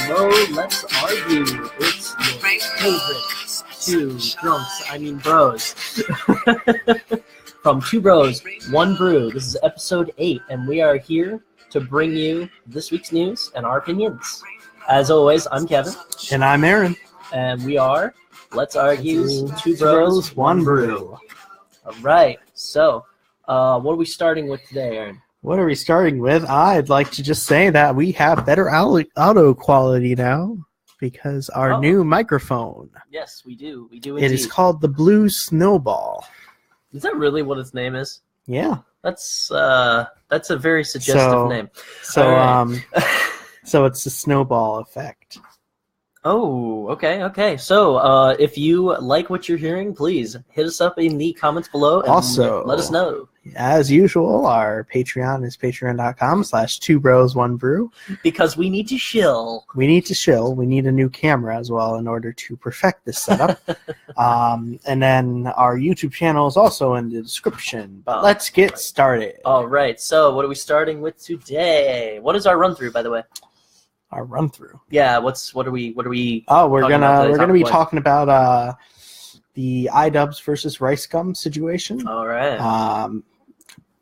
Let's argue. It's your favorite bros. From 2bros1brew. This is episode 8, and we are here to bring you this week's news and our opinions. As always, I'm Kevin. And I'm Aaron. And we are Let's Argue 2 Bros, 1 Brew. All right. So, what are we starting with today, Aaron? What are we starting with? I'd like to just say that we have better audio quality now because our new microphone. Yes, we do. We do indeed. It is called the Blue Snowball. Is that really what its name is? Yeah. That's a very suggestive name. So, so it's the snowball effect. Oh, okay. So, if you like what you're hearing, please hit us up in the comments below and also, let us know. As usual, our Patreon is patreon.com/2bros1brew. Because we need to shill. We need a new camera as well in order to perfect this setup. And then our YouTube channel is also in the description. But let's get started. All right. So, what are we starting with today? What is our run through, by the way? Our run through. Yeah. What are we? Oh, we're gonna be talking about the iDubbbz versus RiceGum situation. All right.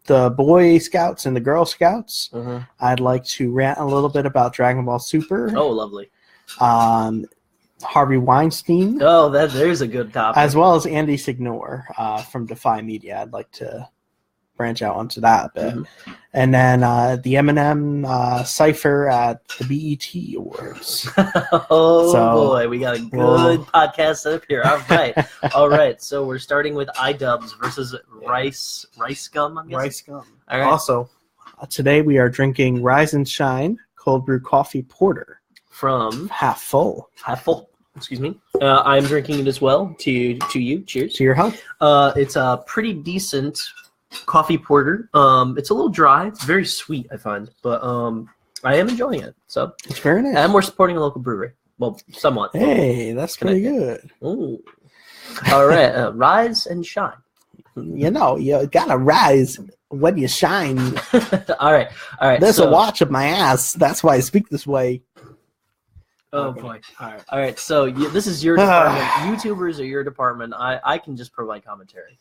The Boy Scouts and the Girl Scouts. Mm-hmm. I'd like to rant a little bit about Dragonball Super. Oh, lovely. Harvey Weinstein. Oh, there's a good topic. As well as Andy Signore from Defy Media. I'd like to branch out onto that a bit. Mm-hmm. And then the Eminem cipher at the BET Awards. Boy, we got a good podcast set up here. All right. So we're starting with iDubbbz versus RiceGum, I'm guessing? RiceGum. All right. Also, today we are drinking Rise and Shine Cold Brew Coffee Porter. From Half Full. Excuse me. I'm drinking it as well. To you. Cheers. To your health. It's a pretty decent coffee porter. It's a little dry. It's very sweet, I find, but I am enjoying it. So it's very nice. And we're supporting a local brewery. Well, somewhat. Hey, that's pretty good. Ooh. All right, rise and shine. You know, you gotta rise when you shine. All right. There's a watch of my ass. That's why I speak this way. Oh boy. All right. So this is your department. YouTubers are your department. I can just provide commentary.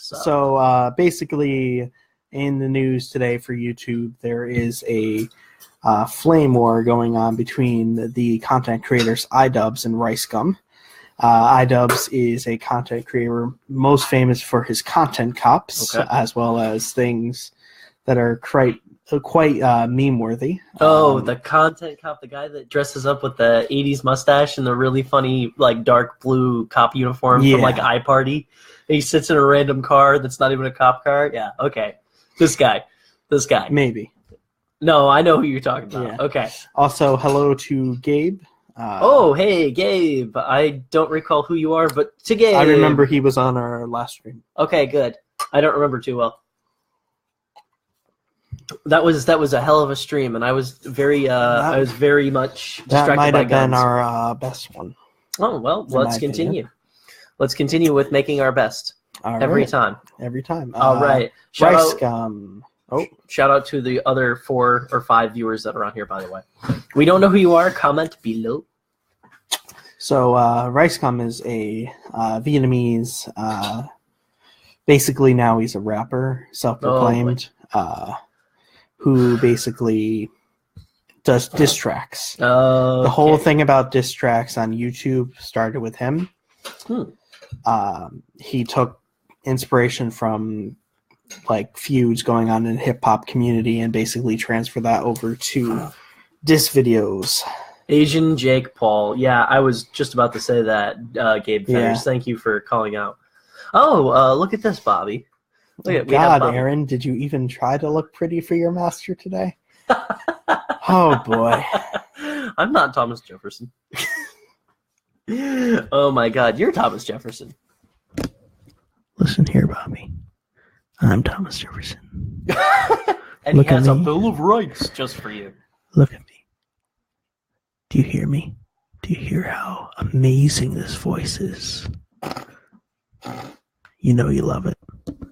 So basically, in the news today for YouTube, there is a flame war going on between the content creators iDubbbz and RiceGum. iDubbbz is a content creator most famous for his content cops, as well as things that are quite meme-worthy. The content cop, the guy that dresses up with the 80s mustache and the really funny, like, dark blue cop uniform from, like, iParty. He sits in a random car that's not even a cop car. Yeah, okay. This guy. Maybe. No, I know who you're talking about. Yeah. Okay. Also, hello to Gabe. Hey, Gabe. I don't recall who you are, but to Gabe. I remember he was on our last stream. Okay, good. I don't remember too well. That was a hell of a stream, and I was very much distracted by guns. That might have been our best one. Oh well, let's continue. Let's continue with making our best every time. All right. RiceGum. Shout out to the other 4 or 5 viewers that are on here, by the way. We don't know who you are. Comment below. So RiceGum is a Vietnamese. Basically, now he's a rapper, self-proclaimed, who basically does diss tracks. The whole thing about diss tracks on YouTube started with him. He took inspiration from like feuds going on in the hip hop community and basically transferred that over to diss videos. Asian Jake Paul. Yeah, I was just about to say that, Gabe Feathers. Yeah. Thank you for calling out. Look at this, Bobby. God, Aaron, did you even try to look pretty for your master today? Oh, boy. I'm not Thomas Jefferson. Oh, my God. You're Thomas Jefferson. Listen here, Bobby. I'm Thomas Jefferson. And he has a Bill of Rights just for you. Look at me. Do you hear me? Do you hear how amazing this voice is? You know you love it.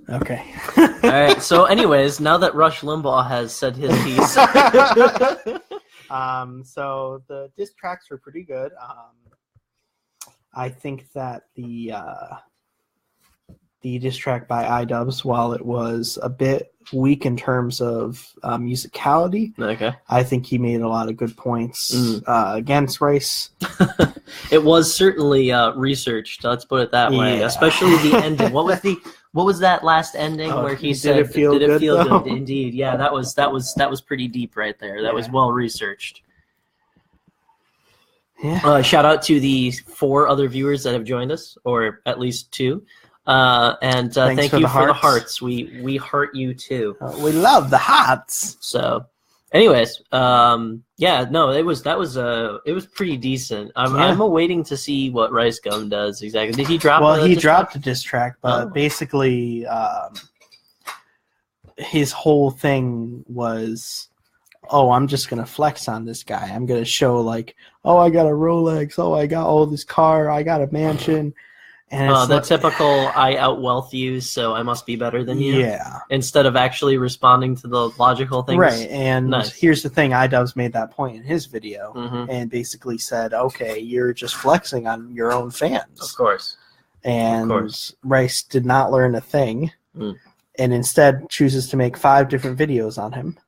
Okay. All right. So anyways, now that Rush Limbaugh has said his piece, So the diss tracks were pretty good. I think that the diss track by iDubbbz, while it was a bit weak in terms of musicality, I think he made a lot of good points against Rice. It was certainly researched. Let's put it that way. Especially the ending. What was that last ending where he said, "Did it feel good?" Indeed, yeah, that was pretty deep right there. That was well researched. Yeah. Shout out to the 4 other viewers that have joined us, or at least 2. And thank you for the hearts. We heart you too. We love the hearts. So, anyways, it was pretty decent. I'm awaiting to see what RiceGum does exactly. Did he drop? Well, he dropped a diss track, but basically, his whole thing was, I'm just gonna flex on this guy. I'm gonna show I got a Rolex. I got all this car. I got a mansion. And the typical I out-wealth you, so I must be better than you. Yeah. Instead of actually responding to the logical things. Right, and here's the thing. iDubbbz made that point in his video and basically said, okay, you're just flexing on your own fans. Of course. And Rice did not learn a thing and instead chooses to make 5 different videos on him.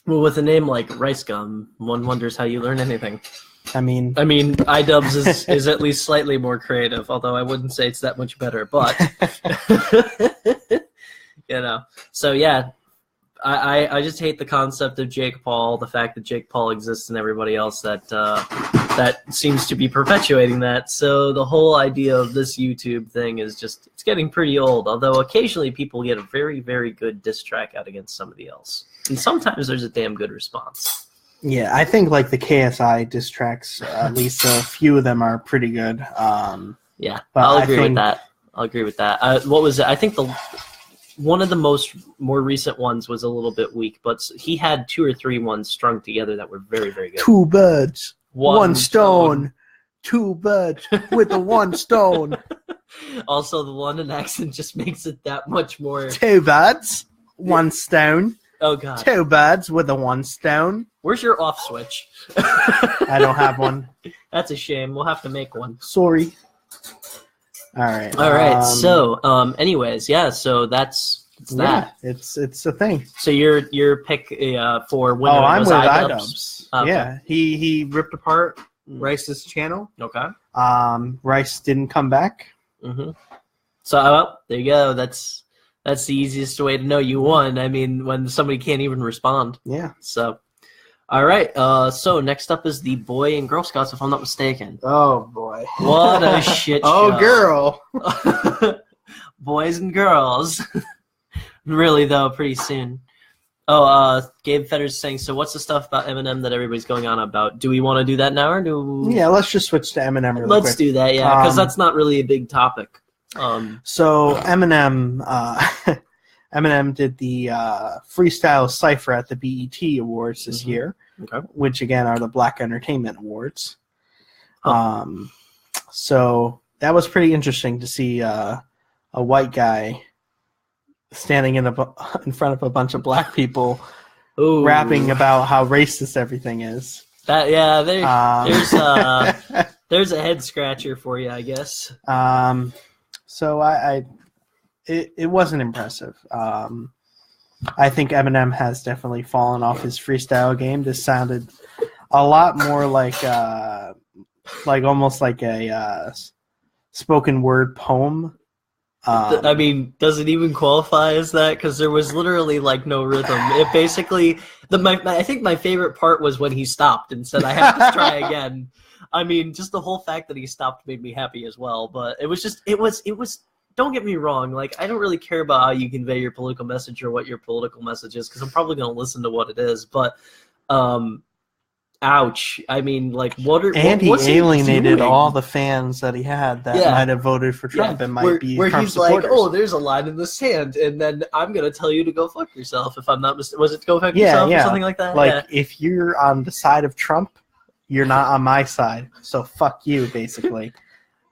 Well, with a name like RiceGum, one wonders how you learn anything. I mean, iDubbbz is at least slightly more creative, although I wouldn't say it's that much better. But so yeah, I just hate the concept of Jake Paul. The fact that Jake Paul exists and everybody else that seems to be perpetuating that. So the whole idea of this YouTube thing is it's getting pretty old. Although occasionally people get a very, very good diss track out against somebody else, and sometimes there's a damn good response. Yeah, I think the KSI diss tracks, at least a few of them are pretty good. But I'll agree with that. What was it? I think one of the more recent ones was a little bit weak, but he had 2 or 3 ones strung together that were very, very good. 2 birds, 1 stone. 2 birds with the 1 stone. Also, the London accent just makes it that much more. 2 birds, 1 stone. Oh god. 2 birds with a 1 stone. Where's your off switch? I don't have one. That's a shame. We'll have to make one. Sorry. All right. So, anyways, so that's that. It's a thing. So your pick for winner I'm was with iDubbbz. Okay. Yeah, he ripped apart Rice's channel. Okay. Rice didn't come back. So there you go. That's the easiest way to know you won. I mean, when somebody can't even respond. Yeah. So, all right. So next up is the Boy and Girl Scouts, if I'm not mistaken. Oh boy. What a shit show. Oh girl. Boys and girls. Really though, pretty soon. Gabe Fetter's saying, so what's the stuff about Eminem that everybody's going on about? Do we want to do that now, or Yeah, let's just switch to Eminem really quick. Let's do that, yeah, because that's not really a big topic. So Eminem did the freestyle cipher at the BET Awards this year, which again are the Black Entertainment Awards. So that was pretty interesting to see a white guy standing in front of a bunch of black people rapping about how racist everything is. There's a head scratcher for you, I guess. So it wasn't impressive. I think Eminem has definitely fallen off his freestyle game. This sounded a lot more like almost like a spoken word poem. I mean, does it even qualify as that? Because there was literally no rhythm. It basically, I think my favorite part was when he stopped and said, "I have to try again." I mean, just the whole fact that he stopped made me happy as well. But it was. Don't get me wrong. I don't really care about how you convey your political message or what your political message is, because I'm probably going to listen to what it is. But, ouch. I mean, he alienated all the fans that he had that might have voted for Trump and might be Trump he's supporters. like, there's a line in the sand, and then I'm going to tell you to go fuck yourself. If I'm not mistaken, was it go fuck yourself or something like that? If you're on the side of Trump, you're not on my side, so fuck you, basically.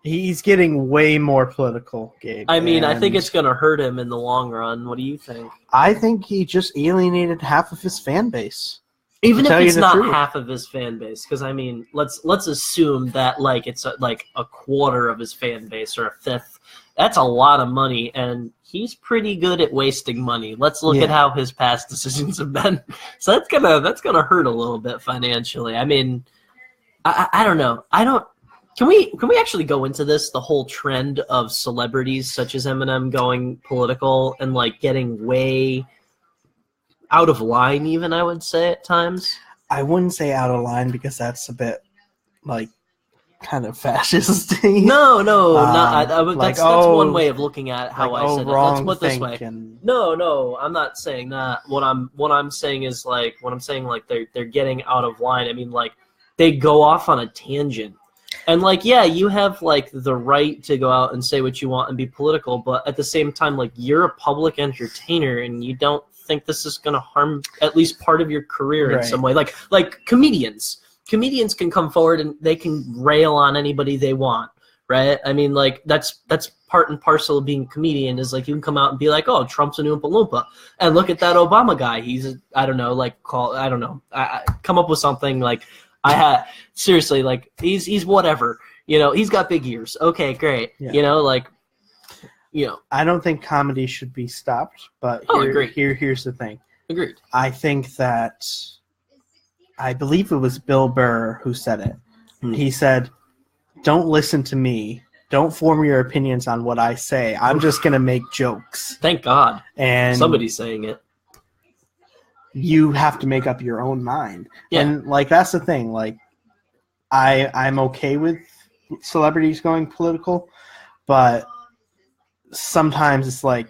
He's getting way more political, Gabe. I mean, I think it's going to hurt him in the long run. What do you think? I think he just alienated half of his fan base. Even if it's not half of his fan base, because I mean, let's assume that like it's like a quarter of his fan base or a fifth. That's a lot of money, and he's pretty good at wasting money. Let's look at how his past decisions have been. So that's gonna hurt a little bit financially. I mean, I don't know. Can we actually go into this, the whole trend of celebrities such as Eminem going political and like getting way out of line, even, I would say, at times? I wouldn't say out of line, because that's a bit, like, kind of fascist. No, not. That's one way of looking at how I said it. Let's put it this way. No, I'm not saying that. What I'm saying is, like, they're getting out of line. I mean, like, they go off on a tangent. And, like, yeah, you have, like, the right to go out and say what you want and be political, but at the same time, like, you're a public entertainer, and you don't think this is going to harm at least part of your career in some way. Like comedians can come forward and they can rail on anybody they want, right? I mean, like, that's part and parcel of being a comedian, is like you can come out and be like, oh, Trump's an Oompa Loompa, and look at that Obama guy, he's come up with something like, seriously, like, he's whatever, he's got big ears, okay, great, I don't think comedy should be stopped, but here's the thing. Agreed. I think that, I believe it was Bill Burr who said it. He said, don't listen to me. Don't form your opinions on what I say. I'm just going to make jokes. Thank God. And somebody's saying it. You have to make up your own mind. Yeah. And, like, that's the thing. Like, I'm okay with celebrities going political, but sometimes it's like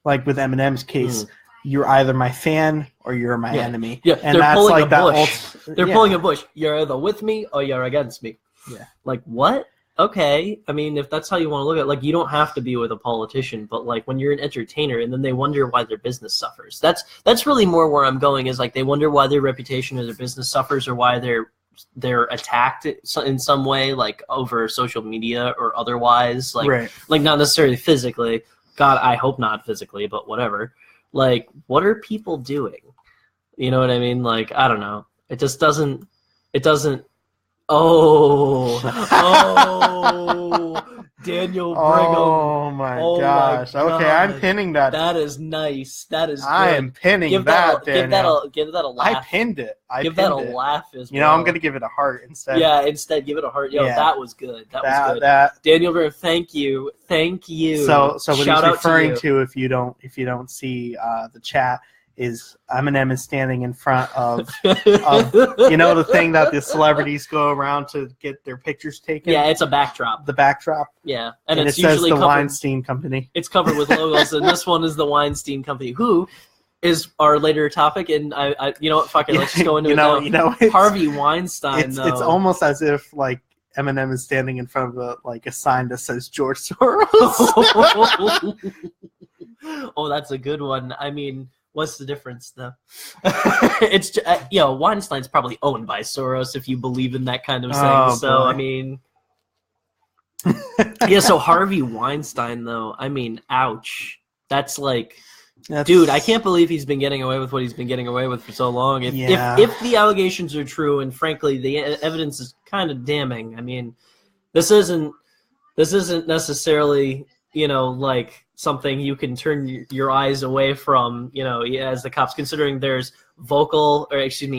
with Eminem's case, you're either my fan or you're my enemy. Yeah, and that's like that. They're pulling a bush. You're either with me or you're against me. Yeah. Like, what? Okay. I mean, if that's how you want to look at it, like, you don't have to be with a politician, but like when you're an entertainer and then they wonder why their business suffers. That's really more where I'm going, is like they wonder why their reputation or their business suffers, or why they're attacked in some way, like over social media or otherwise, like like not necessarily physically. God, I hope not physically, but whatever. Like, what are people doing? You know what I mean? Like, I don't know. It just doesn't. Oh, Daniel Brigham. Oh my gosh. Okay, I'm pinning that. That is nice. That is good. I am pinning that, Daniel. Give that a laugh. I pinned it. Give that a laugh as well. I'm going to give it a heart instead. Yeah, instead give it a heart. Yo, that was good. That was good. Daniel Brigham, thank you. Thank you. So what he's referring to, if you don't see the chat, is Eminem is standing in front of the thing that the celebrities go around to get their pictures taken. Yeah, it's a backdrop. The backdrop. Yeah, and it says the Weinstein Company. It's covered with logos, and this one is the Weinstein Company, who is our later topic. And I you know what? Fuck it, let's just go into it now. Harvey Weinstein. It's almost as if like Eminem is standing in front of a sign that says George Soros. Oh, that's a good one. I mean, what's the difference, though? It's Weinstein's probably owned by Soros, if you believe in that kind of thing. So boy. I mean, yeah. So Harvey Weinstein, though, I mean, ouch. That's like, dude, I can't believe he's been getting away with what he's been getting away with for so long. If the allegations are true, and frankly the evidence is kind of damning. I mean, this isn't necessarily like something you can turn your eyes away from, as the cops, considering there's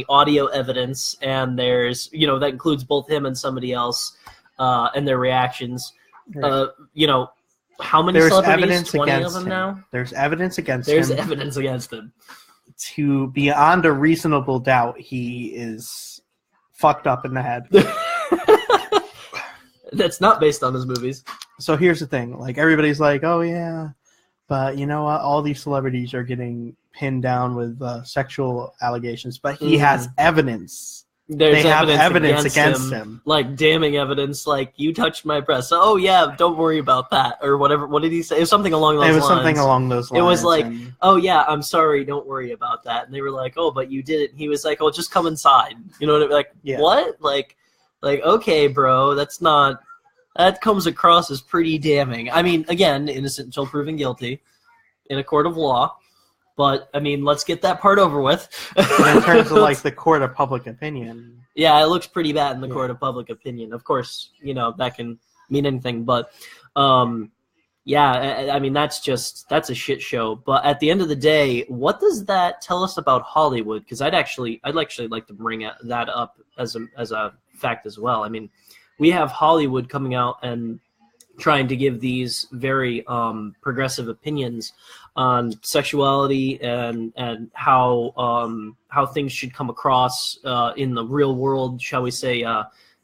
audio evidence, and there's, that includes both him and somebody else, and their reactions. Right. How many celebrities? 20 of them now? There's evidence against him. There's evidence against him. To beyond a reasonable doubt, he is fucked up in the head. That's not based on his movies. So here's the thing. Like, everybody's like, oh, yeah, but you know what? All these celebrities are getting pinned down with sexual allegations, but he has evidence. They have evidence against him. Like, damning evidence, like, you touched my breast. So, oh, yeah, don't worry about that. Or whatever. What did he say? It was something along those lines. It was something along those lines. It was like, oh, yeah, I'm sorry, don't worry about that. And they were like, oh, but you did it. And he was like, oh, just come inside. You know what I mean? Like, what? Like, okay, bro, that comes across as pretty damning. I mean, again, innocent until proven guilty in a court of law. But I mean, let's get that part over with. But in terms of like the court of public opinion, yeah, it looks pretty bad in the court of public opinion. Of course, that can mean anything, but yeah, I mean that's a shit show. But at the end of the day, what does that tell us about Hollywood? Because I'd actually like to bring that up as a fact as well. I mean, we have Hollywood coming out and trying to give these very progressive opinions on sexuality and how things should come across in the real world, shall we say,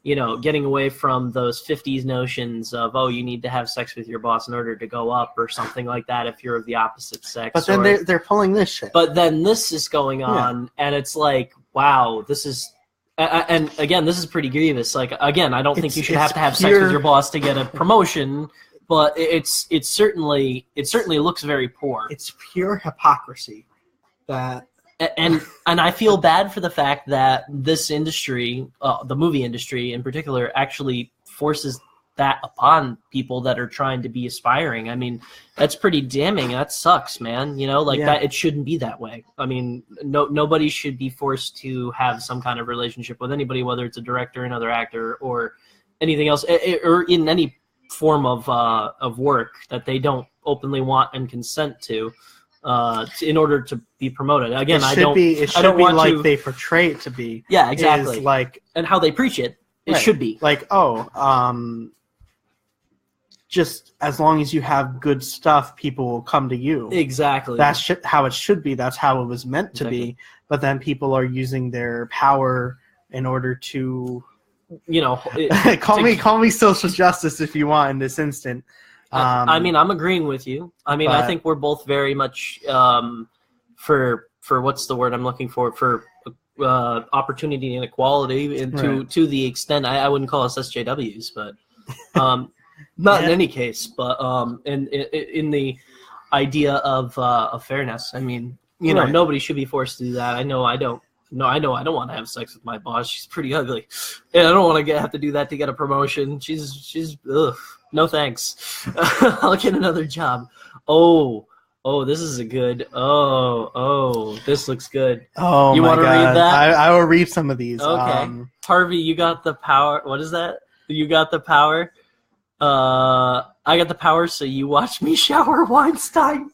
getting away from those 50s notions of, oh, you need to have sex with your boss in order to go up or something like that if you're of the opposite sex. But then they're pulling this shit. But then this is going on, and it's like, wow, this is... And again, this is pretty grievous. Like, again, I don't think you should have to have sex with your boss to get a promotion, but it certainly looks very poor. It's pure hypocrisy. And I feel bad for the fact that this industry, the movie industry in particular, actually forces that upon people that are trying to be aspiring. I mean, that's pretty damning. That sucks, man. That it shouldn't be that way. I mean, nobody should be forced to have some kind of relationship with anybody, whether it's a director, another actor, or anything else, or in any form of work that they don't openly want and consent to. In order to be promoted. Again, I don't want like they portray it to be. Yeah, exactly. And how they preach it. It should be like, just as long as you have good stuff, people will come to you. Exactly. That's how it should be. That's how it was meant to be. But then people are using their power in order to, call me social justice if you want in this instant. I mean, I'm agreeing with you. I mean, I think we're both very much for what's the word I'm looking for opportunity and equality, and to the extent I wouldn't call us SJWs, but not in any case. But in the idea of fairness, I mean, nobody should be forced to do that. I know I don't. No, I know I don't want to have sex with my boss. She's pretty ugly, and I don't want to have to do that to get a promotion. She's ugh. No thanks. I'll get another job. Oh, this is a good. This looks good. Oh, you want to read that? I will read some of these. Okay, Harvey, you got the power. What is that? You got the power. I got the power, so you watch me shower, Weinstein.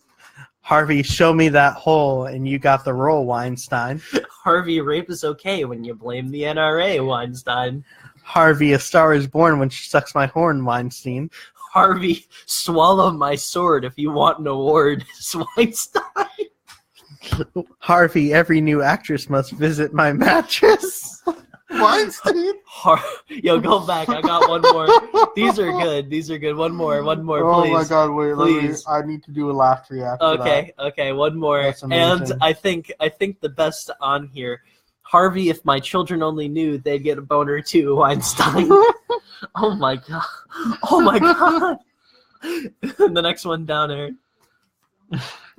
Harvey, show me that hole, and you got the roll, Weinstein. Harvey, rape is okay when you blame the NRA, Weinstein. Harvey, a star is born when she sucks my horn, Weinstein. Harvey, swallow my sword if you want an award, Weinstein. Harvey, every new actress must visit my mattress. Weinstein. Yo, go back. I got one more. These are good. One more, please. Oh my God, wait, please. I need to do a laugh react. Okay, one more. And I think the best on here. Harvey, if my children only knew, they'd get a boner too, Weinstein. Oh my God. The next one down there.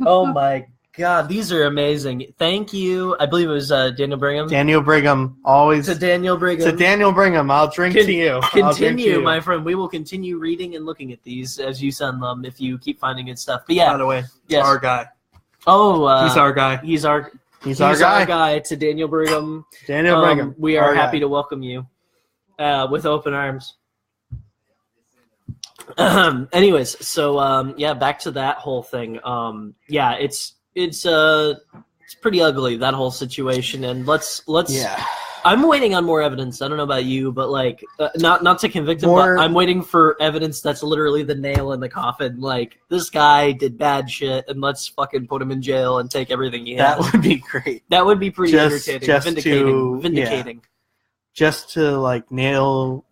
Oh my God, these are amazing. Thank you. I believe it was Daniel Brigham. Daniel Brigham, always. To Daniel Brigham. I'll drink to you. Continue, my friend. We will continue reading and looking at these as you send them if you keep finding good stuff. But yeah. By the way, yes. Our guy. Oh. He's our guy. He's our guy. To Daniel Brigham. Daniel Brigham. We are happy to welcome you with open arms. Anyways, so back to that whole thing. It's pretty ugly, that whole situation, and let's I'm waiting on more evidence. I don't know about you, but like not to convict him, but I'm waiting for evidence that's literally the nail in the coffin. Like, this guy did bad shit, and let's fucking put him in jail and take everything he has. That would be great. That would be pretty entertaining. Vindicating. Just to like nail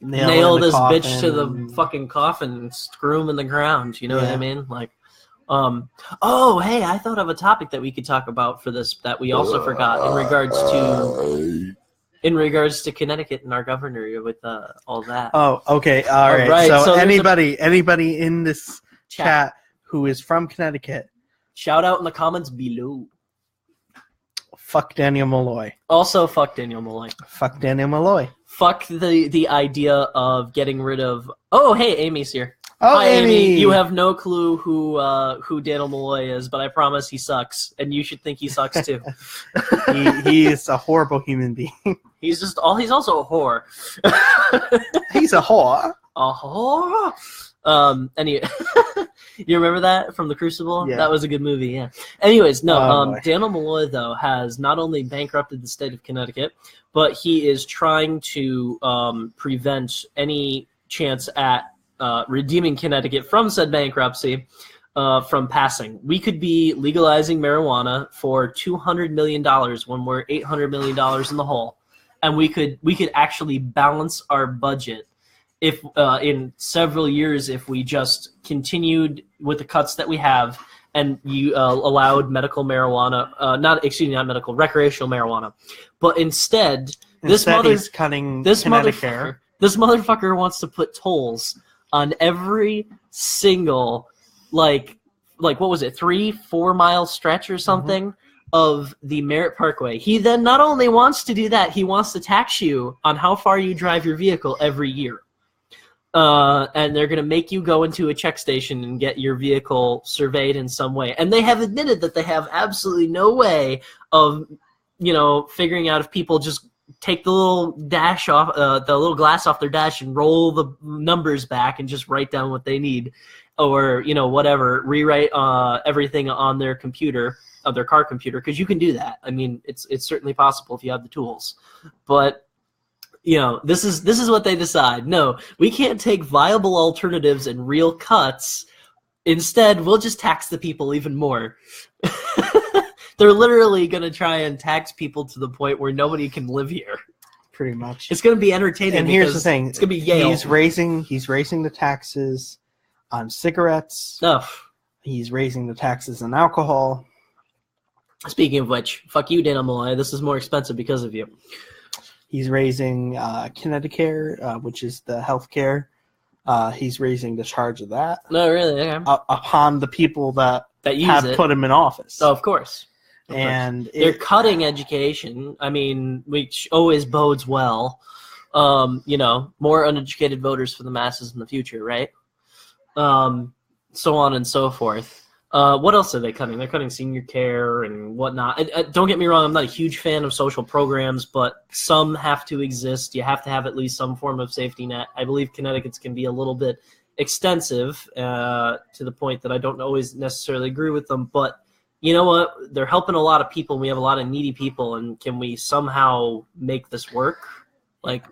this coffin. Bitch to the fucking coffin and screw him in the ground. You know what I mean? Like, hey, I thought of a topic that we could talk about for this that we also forgot in regards to Connecticut and our governor with all that. Oh, okay, all right. So anybody in this chat who is from Connecticut, shout out in the comments below. Fuck Daniel Malloy. Also, fuck Daniel Malloy. Fuck Daniel Malloy. Fuck the idea of getting rid of. Oh, hey, Amy's here. Oh, Hi, Amy. You have no clue who Daniel Malloy is, but I promise he sucks, and you should think he sucks too. he is a horrible human being. He's also a whore. He's a whore. A whore. Anyway, you remember that from The Crucible? Yeah. That was a good movie. Yeah. Anyways, no. Boy. Daniel Malloy though has not only bankrupted the state of Connecticut, but he is trying to prevent any chance at redeeming Connecticut from said bankruptcy from passing. We could be legalizing marijuana for $200 million when we're $800 million in the hole, and we could actually balance our budget if in several years if we just continued with the cuts that we have and you allowed medical marijuana, recreational marijuana, but instead he's cutting this motherfucker wants to put tolls on every single like what was it, 3-4 mile stretch or something of the Merritt Parkway. He then not only wants to do that, he wants to tax you on how far you drive your vehicle every year. And they're going to make you go into a check station and get your vehicle surveyed in some way. And they have admitted that they have absolutely no way of, figuring out if people just take the little dash off, the little glass off their dash and roll the numbers back and just write down what they need, or whatever, rewrite everything on their computer, of their car computer, because you can do that. I mean, it's certainly possible if you have the tools, but this is what they decide. No, we can't take viable alternatives and real cuts. Instead, we'll just tax the people even more. They're literally going to try and tax people to the point where nobody can live here. Pretty much. It's going to be entertaining. And here's the thing. It's going to be Yale. He's raising the taxes on cigarettes. Oh. He's raising the taxes on alcohol. Speaking of which, fuck you, Daniel Malloy. This is more expensive because of you. He's raising Connecticut, which is the health care. He's raising the charge of that. No, really? Okay. Upon the people that use put him in office. Oh, of course. And they're cutting education. I mean, which always bodes well. More uneducated voters for the masses in the future, right? So on and so forth. What else are they cutting? They're cutting senior care and whatnot. Don't get me wrong, I'm not a huge fan of social programs, but some have to exist. You have to have at least some form of safety net. I believe Connecticut's can be a little bit extensive to the point that I don't always necessarily agree with them, but you know what? They're helping a lot of people, and we have a lot of needy people, and can we somehow make this work? Like,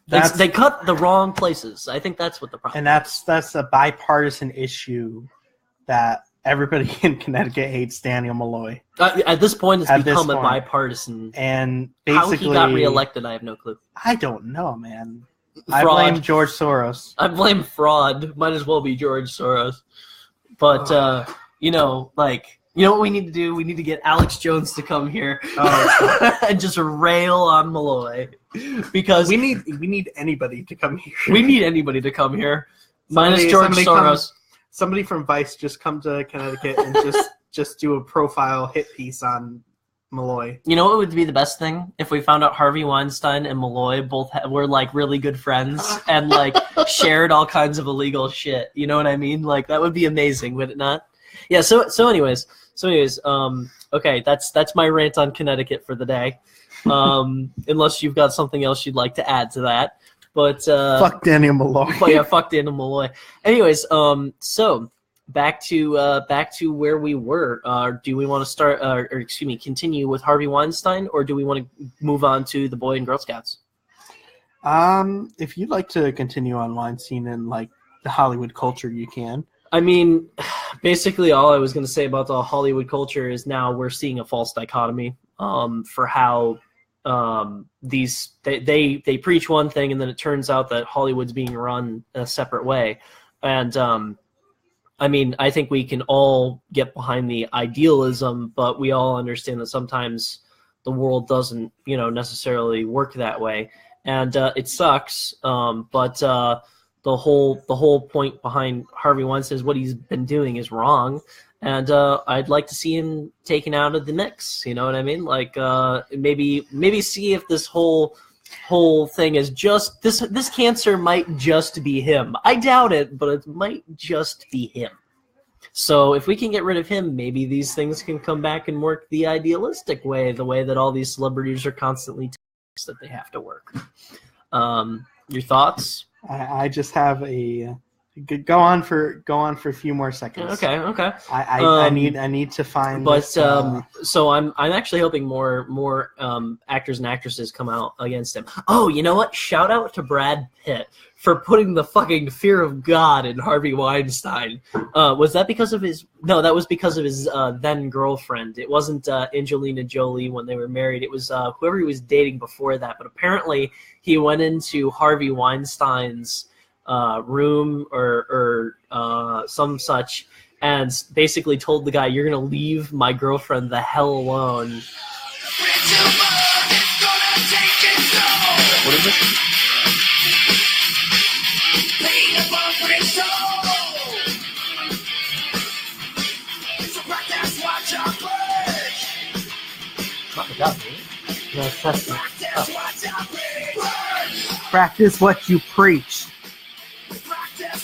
they cut the wrong places. I think that's what the problem is. And that's a bipartisan issue that everybody in Connecticut hates Daniel Malloy. At this point, it's become a bipartisan. And basically, how he got reelected, I have no clue. I don't know, man. Fraud. I blame George Soros. I blame fraud. Might as well be George Soros. But, what we need to do? We need to get Alex Jones to come here and just rail on Malloy. Because we need anybody to come here. We need anybody to come here. Minus George Soros. Somebody from Vice just come to Connecticut and just do a profile hit piece on Malloy. You know what would be the best thing? If we found out Harvey Weinstein and Malloy both were like really good friends and like shared all kinds of illegal shit. You know what I mean? Like that would be amazing, would it not? Yeah. So anyways, okay, that's my rant on Connecticut for the day. Unless you've got something else you'd like to add to that. But fuck Daniel Malloy. But yeah, fuck Daniel Malloy. Anyways, so back to where we were. Do we want to start, continue with Harvey Weinstein, or do we want to move on to the Boy and Girl Scouts? If you'd like to continue on Weinstein and like the Hollywood culture, you can. I mean, basically, all I was going to say about the Hollywood culture is now we're seeing a false dichotomy for how. They preach one thing, and then it turns out that Hollywood's being run a separate way. And I mean, I think we can all get behind the idealism, but we all understand that sometimes the world doesn't, necessarily work that way. And it sucks. But the whole point behind Harvey Weinstein is what he's been doing is wrong. And I'd like to see him taken out of the mix. You know what I mean? Like maybe see if this whole whole thing is just this cancer might just be him. I doubt it, but it might just be him. So if we can get rid of him, maybe these things can come back and work the idealistic way, the way that all these celebrities are constantly telling us that they have to work. Your thoughts? I just have a go on for a few more seconds. Okay. I need to find. But this, so I'm actually hoping more actors and actresses come out against him. Oh, you know what? Shout out to Brad Pitt for putting the fucking fear of God in Harvey Weinstein. Was that because of his? No, that was because of his then girlfriend. It wasn't Angelina Jolie when they were married. It was whoever he was dating before that. But apparently he went into Harvey Weinstein's room or some such, and basically told the guy, "You're gonna leave my girlfriend the hell alone." What is this? Not the God, dude. No, that's practice what you preach.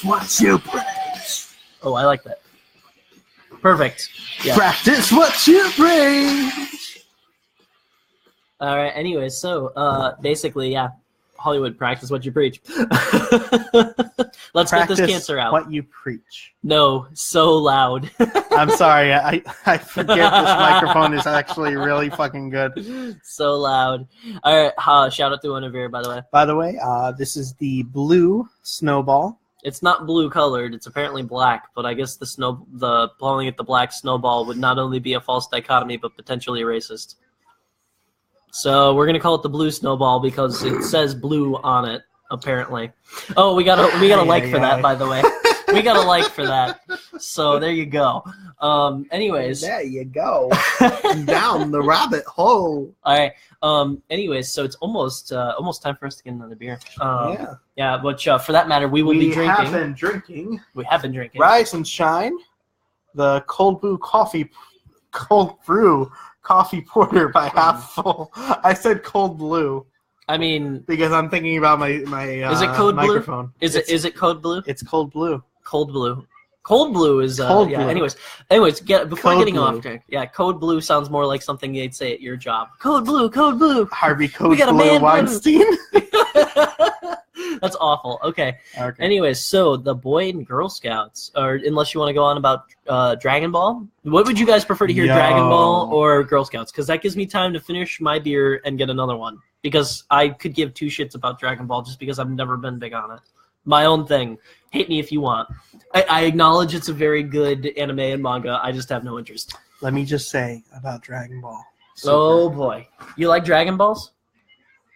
What you preach. Oh, I like that. Perfect. Yeah. Practice what you preach. All right. Anyways, so basically, yeah, Hollywood, practice what you preach. Let's Practice get this cancer out. What you preach. No, so loud. I'm sorry. I forget this microphone is actually really fucking good. So loud. All right. Shout out to Univere, by the way. By the way, this is the blue snowball. It's not blue colored. It's apparently black. But I guess the blowing at the black snowball would not only be a false dichotomy, but potentially racist. So we're gonna call it the blue snowball because it says blue on it. Apparently. Oh, we got a like for that, by the way. We got a like for that. So there you go. Anyways. There you go. Down the rabbit hole. All right. Anyways, so it's almost time for us to get another beer. Yeah. But for that matter, we will be drinking. We have been drinking. Rise and Shine, the cold brew coffee porter by Half Full. I said cold blue. I mean, because I'm thinking about my is it code microphone. Blue? Is it code blue? It's cold blue. Cold blue. Cold blue is cold yeah. Blue. Anyways, before code getting blue. off track. Yeah, code blue sounds more like something they'd say at your job. Code blue. Harvey Code We got a Blue man Weinstein. That's awful. Okay. Okay. Anyways, so the Boy and Girl Scouts, or unless you want to go on about Dragon Ball, what would you guys prefer to hear, Dragon Ball or Girl Scouts? Because that gives me time to finish my beer and get another one. Because I could give two shits about Dragon Ball just because I've never been big on it. My own thing. Hate me if you want. I acknowledge it's a very good anime and manga. I just have no interest. Let me just say about Dragon Ball. Super. Oh boy, you like Dragon Balls?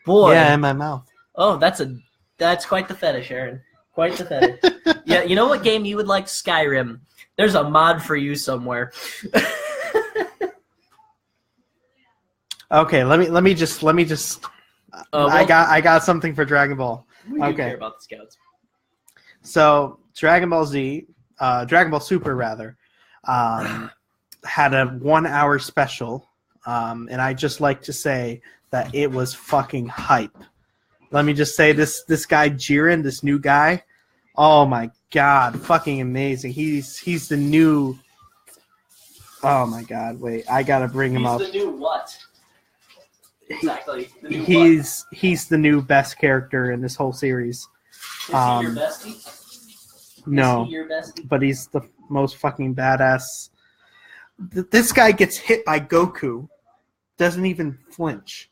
Boy. Yeah, in my mouth. Oh, that's quite the fetish, Aaron. Quite the fetish. Yeah, you know what game you would like? Skyrim. There's a mod for you somewhere. Okay, let me just. I got something for Dragon Ball. We do care about the Scouts. So Dragon Ball Z, Dragon Ball Super rather, had a 1 hour special, and I just like to say that it was fucking hype. Let me just say this guy Jiren, this new guy, oh my god, fucking amazing. He's the new. Oh my god, wait, I gotta bring him up. He's the new what? Exactly. He's the new best character in this whole series. Is he your bestie? No, Is he your bestie? but he's the most fucking badass. This guy gets hit by Goku, doesn't even flinch.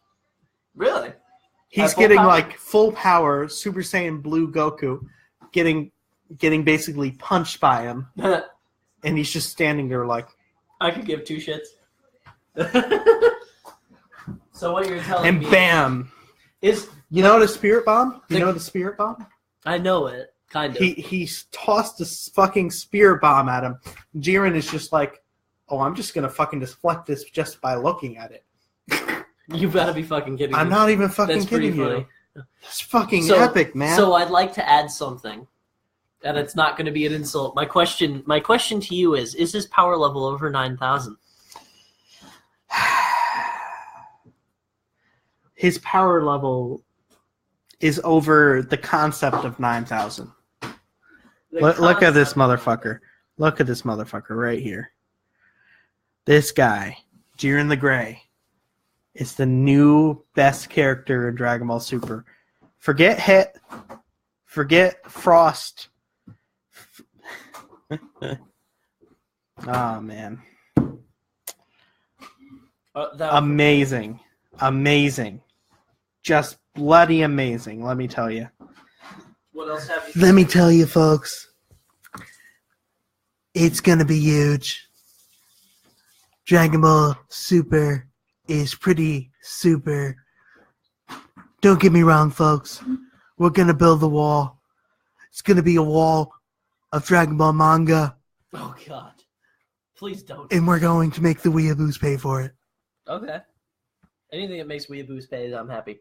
Really? He's getting like full power, Super Saiyan Blue Goku, getting basically punched by him, and he's just standing there like. I could give two shits. So what you're telling me? And bam! Is you know the Spirit Bomb? You know the Spirit Bomb? I know it, kind of. He's tossed this fucking Spirit Bomb at him. Jiren is just like, oh, I'm just gonna fucking deflect this just by looking at it. You gotta be fucking kidding me. I'm not even fucking That's kidding funny. you. It's fucking epic, man. So I'd like to add something, and it's not going to be an insult. My question to you is his power level over 9,000? His power level is over the concept of 9,000. Look at this motherfucker. Look at this motherfucker right here. This guy, Jiren the Gray, is the new best character in Dragon Ball Super. Forget Hit. Forget Frost. Oh, man. Amazing. Amazing. Just bloody amazing, let me tell you. What else have you? Let me tell you, folks. It's going to be huge. Dragon Ball Super is pretty super. Don't get me wrong, folks. We're going to build the wall. It's going to be a wall of Dragon Ball manga. Oh, God. Please don't. And we're going to make the weeaboos pay for it. Okay. Anything that makes weeaboos pay, I'm happy.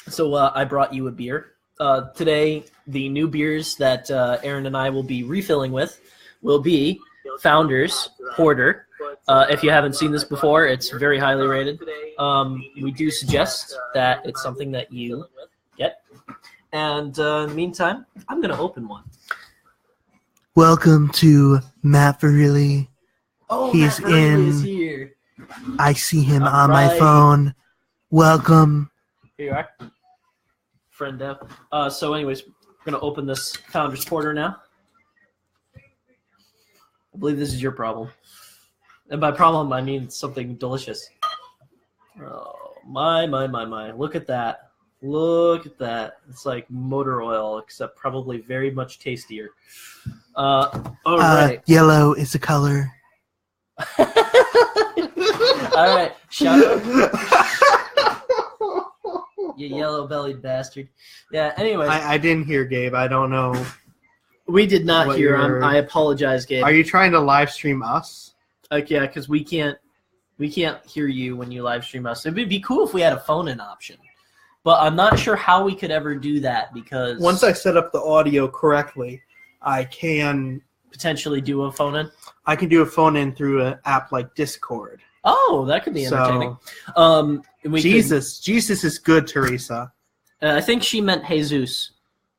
So I brought you a beer. Today, the new beers that Aaron and I will be refilling with will be Founders Porter. If you haven't seen this before, it's very highly rated. We do suggest that it's something that you get. And in the meantime, I'm going to open one. Welcome to Matt Verrilli. Oh, He's Matt Verrilli is in. Here. I see him on my phone. Welcome. Here you are. Friend Dev. So anyways, we're going to open this Founders Porter now. I believe this is your problem. And by problem, I mean something delicious. Oh, my. Look at that. Look at that. It's like motor oil, except probably very much tastier. Right. Yellow is a color. All right. Shout out. You yellow-bellied bastard. Yeah, anyways. I didn't hear, Gabe. I don't know. We did not hear him. I apologize, Gabe. Are you trying to live stream us? Yeah, because we can't hear you when you live stream us. It would be cool if we had a phone-in option. But I'm not sure how we could ever do that because... Once I set up the audio correctly, I can... potentially do a phone-in? I can do a phone-in through an app like Discord. Oh, that could be entertaining. Jesus is good, Teresa. I think she meant Jesus.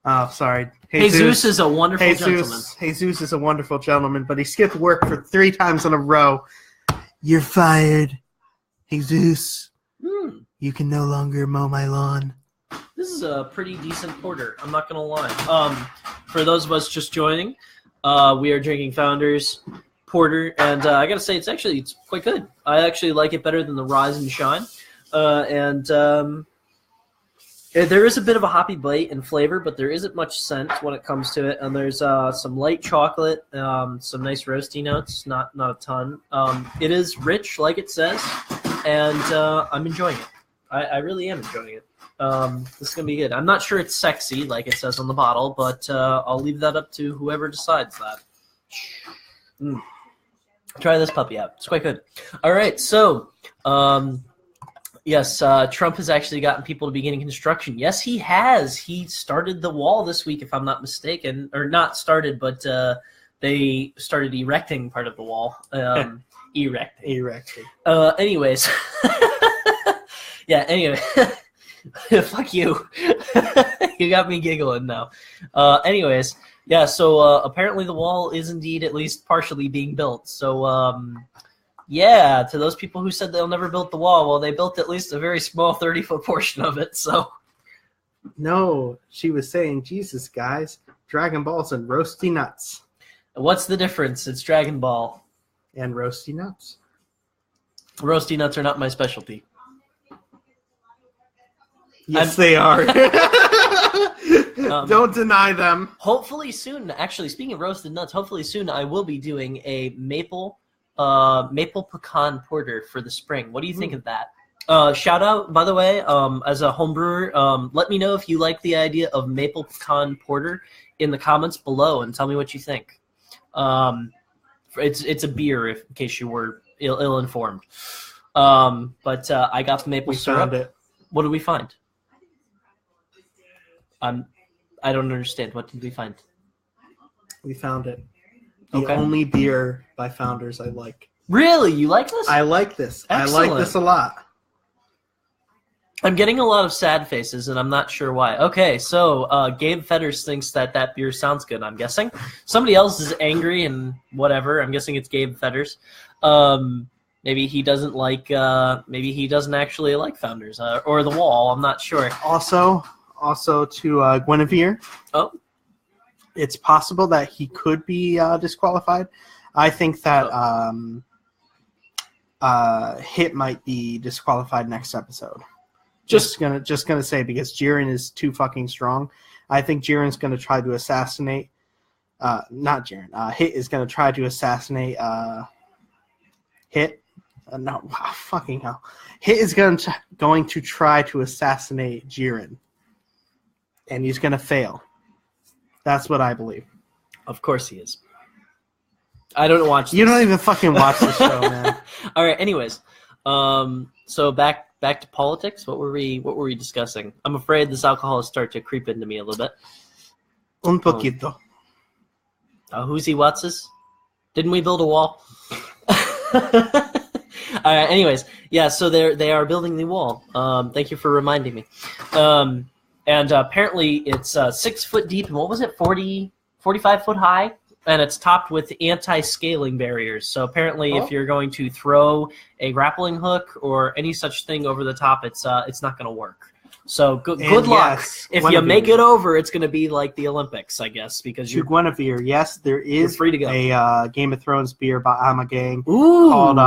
Oh, sorry. Jesus is a wonderful gentleman. Jesus is a wonderful gentleman, but he skipped work for 3 times in a row. You're fired, Jesus. You can no longer mow my lawn. This is a pretty decent porter. I'm not going to lie. For those of us just joining, we are drinking Founders Porter, and I got to say, it's quite good. I actually like it better than the Rise and Shine. There is a bit of a hoppy bite and flavor, but there isn't much scent when it comes to it. And there's some light chocolate, some nice roasty notes, not a ton. It is rich, like it says, and I'm enjoying it. I really am enjoying it. This is going to be good. I'm not sure it's sexy, like it says on the bottle, but I'll leave that up to whoever decides that. Try this puppy out. It's quite good. All right, so... yes, Trump has actually gotten people to beginning construction. Yes, he has. He started the wall this week, if I'm not mistaken. Or not started, but they started erecting part of the wall. Erecting. Anyways. Yeah, anyway. Fuck you. You got me giggling now. Anyways, yeah, so apparently the wall is indeed at least partially being built. So, yeah, to those people who said they'll never build the wall, well, they built at least a very small 30-foot portion of it, so. No, she was saying, Jesus, guys, Dragon Balls and roasty nuts. What's the difference? It's Dragon Ball. And roasty nuts. Roasty nuts are not my specialty. Yes, they are. Don't deny them. Hopefully soon, actually, speaking of roasted nuts, hopefully soon I will be doing a maple pecan porter for the spring. What do you think of that? Shout out, by the way, as a home brewer, let me know if you like the idea of maple pecan porter in the comments below and tell me what you think. It's a beer, in case you were ill-informed. But I got the maple syrup. Found it. What did we find? I don't understand. What did we find? We found it. The only beer by Founders I like. Really? You like this? I like this. Excellent. I like this a lot. I'm getting a lot of sad faces, and I'm not sure why. Okay, so Gabe Fetters thinks that beer sounds good, I'm guessing. Somebody else is angry and whatever. I'm guessing it's Gabe Fetters. Maybe he doesn't like, maybe he doesn't actually like Founders or The Wall. I'm not sure. Also to Guinevere. Oh. It's possible that he could be disqualified. I think that Hit might be disqualified next episode. Just gonna say, because Jiren is too fucking strong. I think Jiren's gonna try to assassinate. Not Jiren. Hit is gonna try to assassinate. Hit. No, wow, fucking hell. Hit is going to try to assassinate Jiren, and he's gonna fail. That's what I believe. Of course he is. I don't watch this. You don't even fucking watch the show, man. All right. Anyways, so back to politics. What were we discussing? I'm afraid this alcohol is starting to creep into me a little bit. Un poquito. Who's he? What's Didn't we build a wall? All right. Anyways, yeah. So they are building the wall. Thank you for reminding me. And apparently it's 6 foot deep, and what was it, 45 foot high? And it's topped with anti-scaling barriers. So apparently if you're going to throw a grappling hook or any such thing over the top, it's not going to work. So good luck. Yes, if you make it over, it's going to be like the Olympics, I guess, because you're Guinevere. Yes, there is free to go. A Game of Thrones beer by Amagang called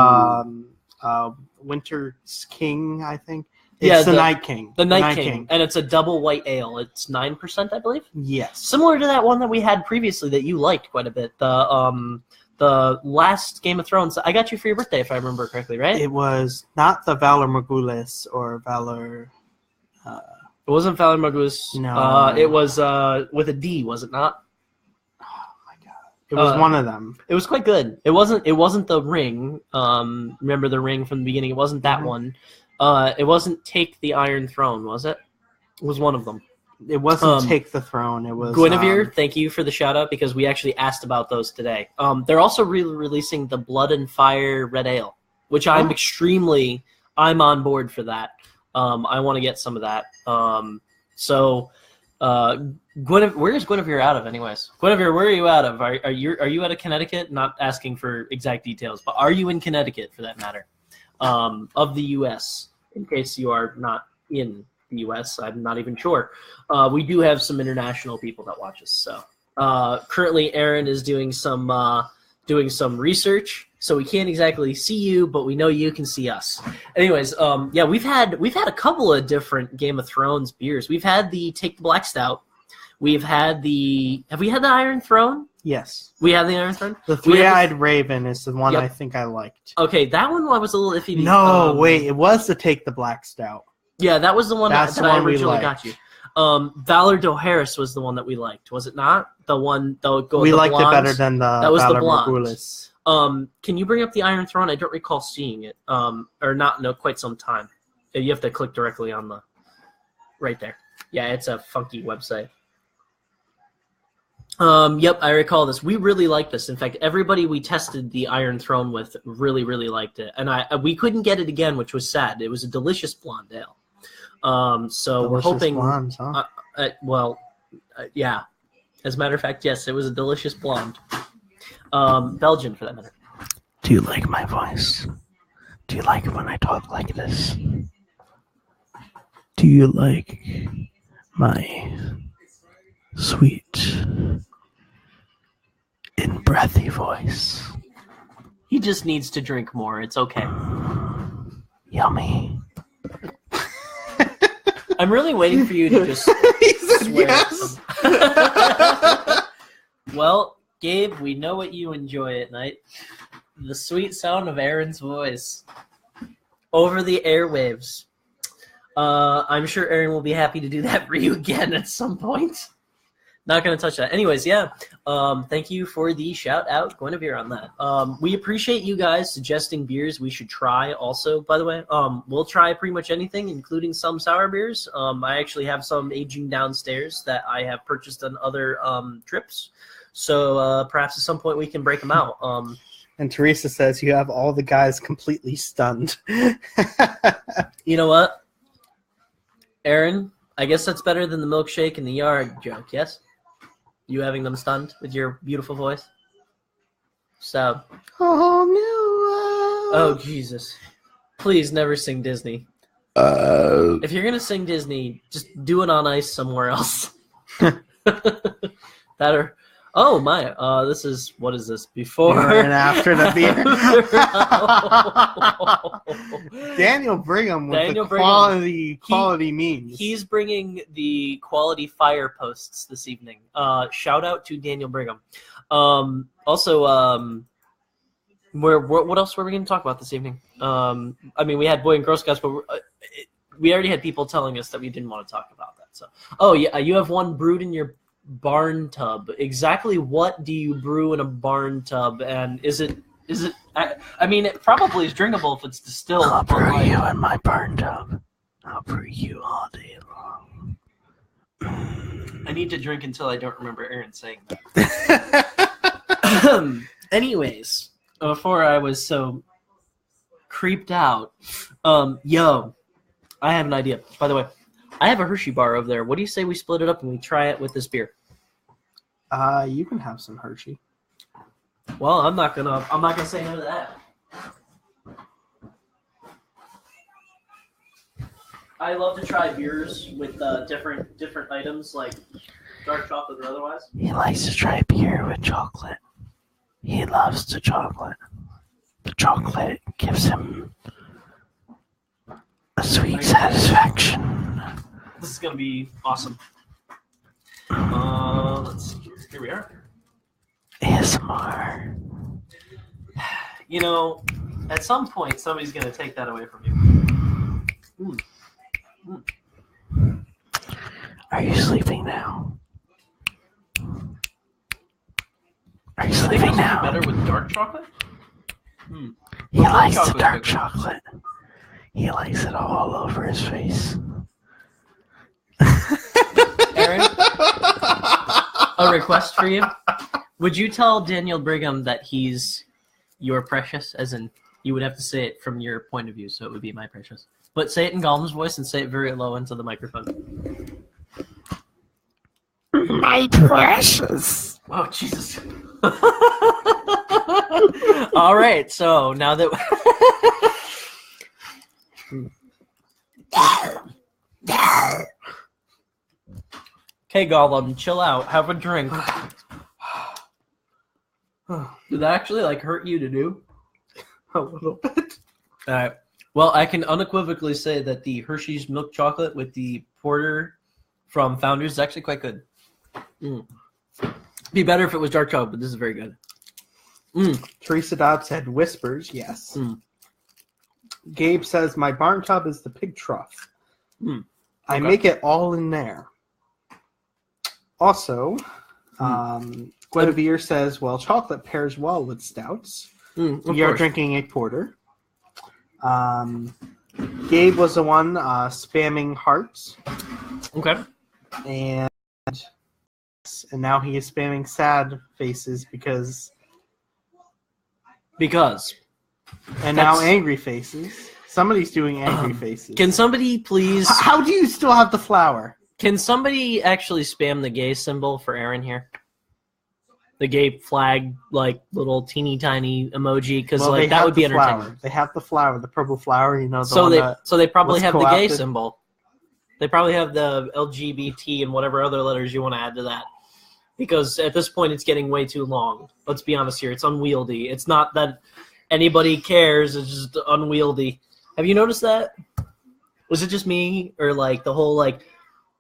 Winter's King, I think. It's the Night King. The Night King. And it's a double white ale. It's 9%, I believe. Yes. Similar to that one that we had previously that you liked quite a bit. The last Game of Thrones. I got you for your birthday, if I remember correctly, right? It was not the Valor Morgulis or Valor... it wasn't Valor Morgulis. No. It was with a D, was it not? Oh, my God. It was one of them. It was quite good. It wasn't the Ring. Remember the Ring from the beginning? It wasn't that one. It wasn't Take the Iron Throne, was it? It was one of them. It wasn't Take the Throne. It was Guinevere. Thank you for the shout out because we actually asked about those today. They're also releasing the Blood and Fire Red Ale, which I'm on board for that. I want to get some of that. Where is Guinevere out of, anyways? Guinevere, where are you out of? Are you out of Connecticut? Not asking for exact details, but are you in Connecticut for that matter? Of the U.S. In case you are not in the U.S., I'm not even sure. We do have some international people that watch us. So currently, Aaron is doing some research, so we can't exactly see you, but we know you can see us. Anyways, yeah, we've had a couple of different Game of Thrones beers. We've had the Take the Black Stout. We've had have we had the Iron Throne? Yes. We have the Iron Throne? The Three-Eyed Raven is the one I think I liked. Okay, that one I was a little iffy. No, wait, it was the Take the Black Stout. Yeah, that was the one that I originally got you. Valor Dohaeris was the one that we liked, was it not? The one we liked it better than the Valor Morgulis. Can you bring up the Iron Throne? I don't recall seeing it. Or not in quite some time. You have to click directly on the right there. Yeah, it's a funky website. Yep, I recall this. We really liked this. In fact, everybody we tested the Iron Throne with really, really liked it. And we couldn't get it again, which was sad. It was a delicious blonde ale. So delicious we're hoping. Blondes, huh? Yeah. As a matter of fact, yes, it was a delicious blonde. Belgian, for that matter. Do you like my voice? Do you like when I talk like this? Do you like my sweet and breathy voice? He just needs to drink more. It's okay. Yummy. I'm really waiting for you to just he said swear yes. Well, Gabe, we know what you enjoy at night. The sweet sound of Aaron's voice over the airwaves. I'm sure Aaron will be happy to do that for you again at some point. Not going to touch that. Anyways, yeah. Thank you for the shout out, Guinevere, on that. We appreciate you guys suggesting beers we should try also, by the way. We'll try pretty much anything, including some sour beers. I actually have some aging downstairs that I have purchased on other trips. So perhaps at some point we can break them out. And Teresa says you have all the guys completely stunned. You know what? Aaron, I guess that's better than the milkshake in the yard joke, yes? You having them stunned with your beautiful voice? So. Oh, no. Oh, Jesus. Please never sing Disney. If you're going to sing Disney, just do it on ice somewhere else. Oh, my. This is, what is this? Before and after the beer. Daniel Brigham with quality memes. He's bringing the quality fire posts this evening. Shout out to Daniel Brigham. Also, what else were we going to talk about this evening? I mean, we had Boy and Girl Scouts, but we already had people telling us that we didn't want to talk about that. So, oh yeah, you have one brewed in your barn tub. Exactly what do you brew in a barn tub, and is it? I mean, it probably is drinkable if it's distilled. I'll brew you in my barn tub. I'll brew you all day long. I need to drink until I don't remember Aaron saying that. Anyways, before I was so creeped out, yo, I have an idea. By the way, I have a Hershey bar over there. What do you say we split it up and we try it with this beer? You can have some Hershey. Well, I'm not gonna say no to that. I love to try beers with different items like dark chocolate or otherwise. He likes to try beer with chocolate. He loves the chocolate. The chocolate gives him a sweet satisfaction. This is gonna be awesome. Let's see. Here we are. ASMR. You know, at some point, somebody's gonna take that away from you. Are you sleeping now? Are you sleeping now? Better with dark chocolate? He likes the dark chocolate. He likes it all over his face. Aaron, a request for you. Would you tell Daniel Brigham that he's your precious? As in, you would have to say it from your point of view, so it would be my precious. But say it in Gollum's voice and say it very low into the microphone. My precious. Oh, Jesus. All right, so now that... Okay, Gollum, chill out. Have a drink. Did that actually, hurt you to do? A little bit. All right. Well, I can unequivocally say that the Hershey's milk chocolate with the porter from Founders is actually quite good. Be better if it was dark chocolate, but this is very good. Teresa Dobbs said whispers, yes. Gabe says, my barn tub is the pig trough. Okay. I make it all in there. Also, Guinevere says, well, chocolate pairs well with stouts. You're drinking a porter. Gabe was the one spamming hearts. Okay. And now he is spamming sad faces because... And now angry faces. Somebody's doing angry faces. Can somebody please... How do you still have the flower? Can somebody actually spam the gay symbol for Aaron here? The gay flag, little teeny tiny emoji, because that would be entertaining. Flower. They have the flower, the purple flower, So they probably have the gay symbol. They probably have the LGBT and whatever other letters you want to add to that. Because at this point, it's getting way too long. Let's be honest here. It's unwieldy. It's not that anybody cares. It's just unwieldy. Have you noticed that? Was it just me? Or the whole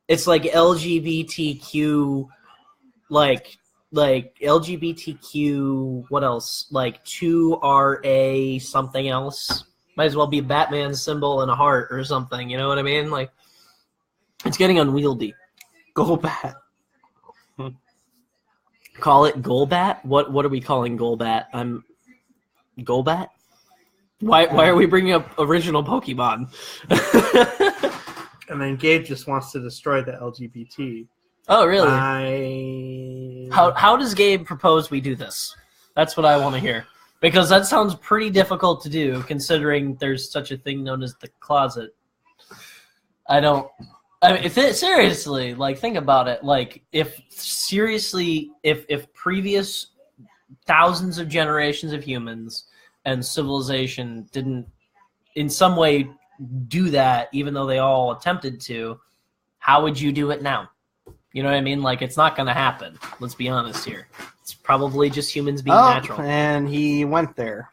it's LGBTQ LGBTQ, what else? 2RA something else. Might as well be a Batman symbol and a heart or something, you know what I mean? It's getting unwieldy. Golbat. Call it Golbat? What are we calling Golbat? Golbat? Why are we bringing up original Pokemon? And then Gabe just wants to destroy the LGBT. Oh, really? How does Gabe propose we do this? That's what I want to hear. Because that sounds pretty difficult to do, considering there's such a thing known as the closet. I don't I mean, seriously, like, think about it. Like, if previous thousands of generations of humans and civilization didn't in some way do that, even though they all attempted to, how would you do it now? You know what I mean? Like, it's not going to happen. Let's be honest here. It's probably just humans being natural. And he went there.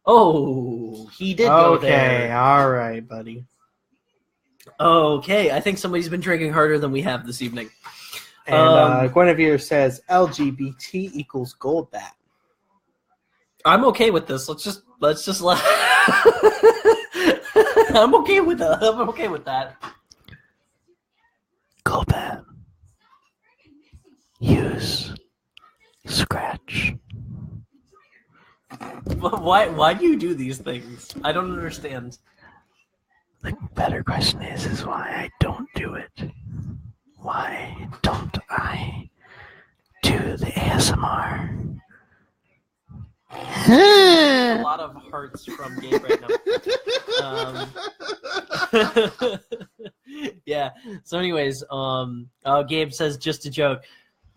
Oh, he did go there. Okay, all right, buddy. Okay, I think somebody's been drinking harder than we have this evening. And Guinevere says LGBT equals gold bat. I'm okay with this. Let's just let. I'm okay with that. I'm okay with that. Gold bat. Use scratch. Why do you do these things? I don't understand. The better question is why I don't do it. Why don't I do the ASMR? A lot of hearts from Gabe right now. Yeah. So, anyways, Gabe says, just a joke.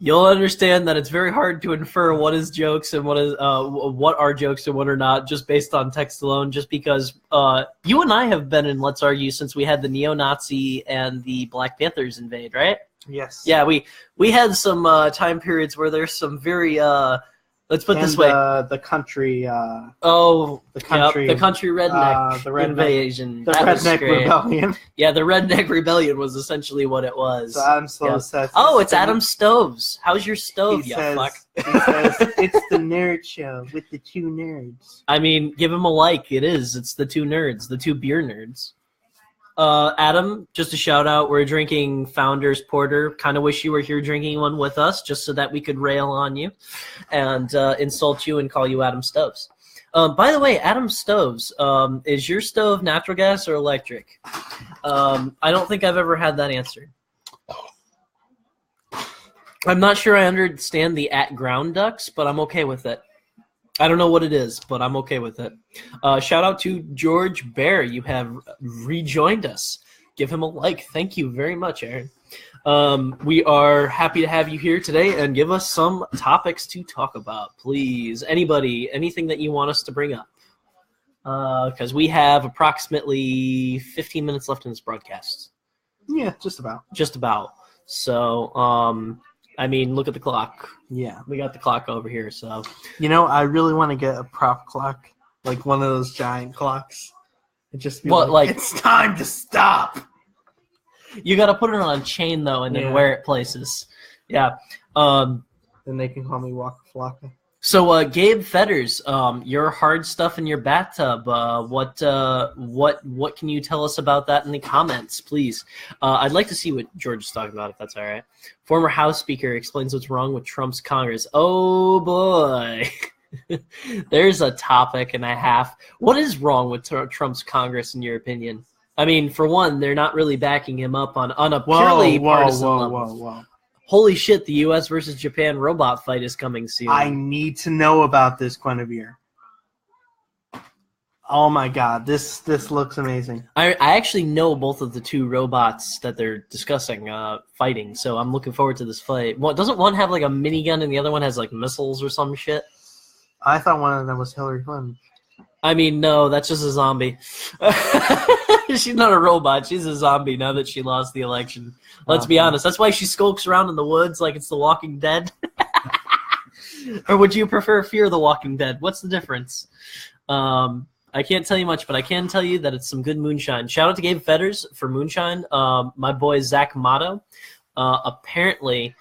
You'll understand that it's very hard to infer what is jokes and what are jokes and what are not just based on text alone. Just because you and I have been in Let's Argue since we had the neo-Nazi and the Black Panthers invade, right? Yes. Yeah, we had some time periods where there's some very let's put it this way. The country. The country redneck invasion. The redneck rebellion. Yeah, the redneck rebellion was essentially what it was. So Adam Stoves says. Oh, it's Adam Stoves. How's your stove, fuck? He says it's the nerd show with the two nerds. I mean, give him a like. It is. It's the two nerds, the two beer nerds. Adam, just a shout out. We're drinking Founders Porter. Kind of wish you were here drinking one with us, just so that we could rail on you and insult you and call you Adam Stoves. By the way, Adam Stoves, is your stove natural gas or electric? I don't think I've ever had that answered. I'm not sure I understand the at-ground ducts, but I'm okay with it. I don't know what it is, but I'm okay with it. Shout out to George Bear. You have rejoined us. Give him a like. Thank you very much, Aaron. We are happy to have you here today, and give us some topics to talk about, please. Anybody, anything that you want us to bring up? Because we have approximately 15 minutes left in this broadcast. Yeah, just about. Just about. So, I mean, look at the clock. Yeah. We got the clock over here, so. You know, I really want to get a prop clock, like one of those giant clocks. And just be like, it's time to stop. You got to put it on a chain, though, and then wear it places. Yeah. Then they can call me Waka Flocka. So, Gabe Fetters, your hard stuff in your bathtub. What can you tell us about that in the comments, please? I'd like to see what George is talking about, if that's all right. Former House Speaker explains what's wrong with Trump's Congress. Oh boy, there's a topic and a half. What is wrong with Trump's Congress, in your opinion? I mean, for one, they're not really backing him up on a purely partisan level. Whoa. Holy shit, the U.S. versus Japan robot fight is coming soon. I need to know about this, Guinevere. Oh my god, this looks amazing. I actually know both of the two robots that they're discussing fighting, so I'm looking forward to this fight. Doesn't one have like a minigun and the other one has like missiles or some shit? I thought one of them was Hillary Clinton. I mean, no, that's just a zombie. She's not a robot. She's a zombie now that she lost the election. Let's be honest. That's why she skulks around in the woods like it's The Walking Dead. Or would you prefer Fear the Walking Dead? What's the difference? I can't tell you much, but I can tell you that it's some good moonshine. Shout out to Gabe Fetters for moonshine. My boy Zach Motto. Apparently,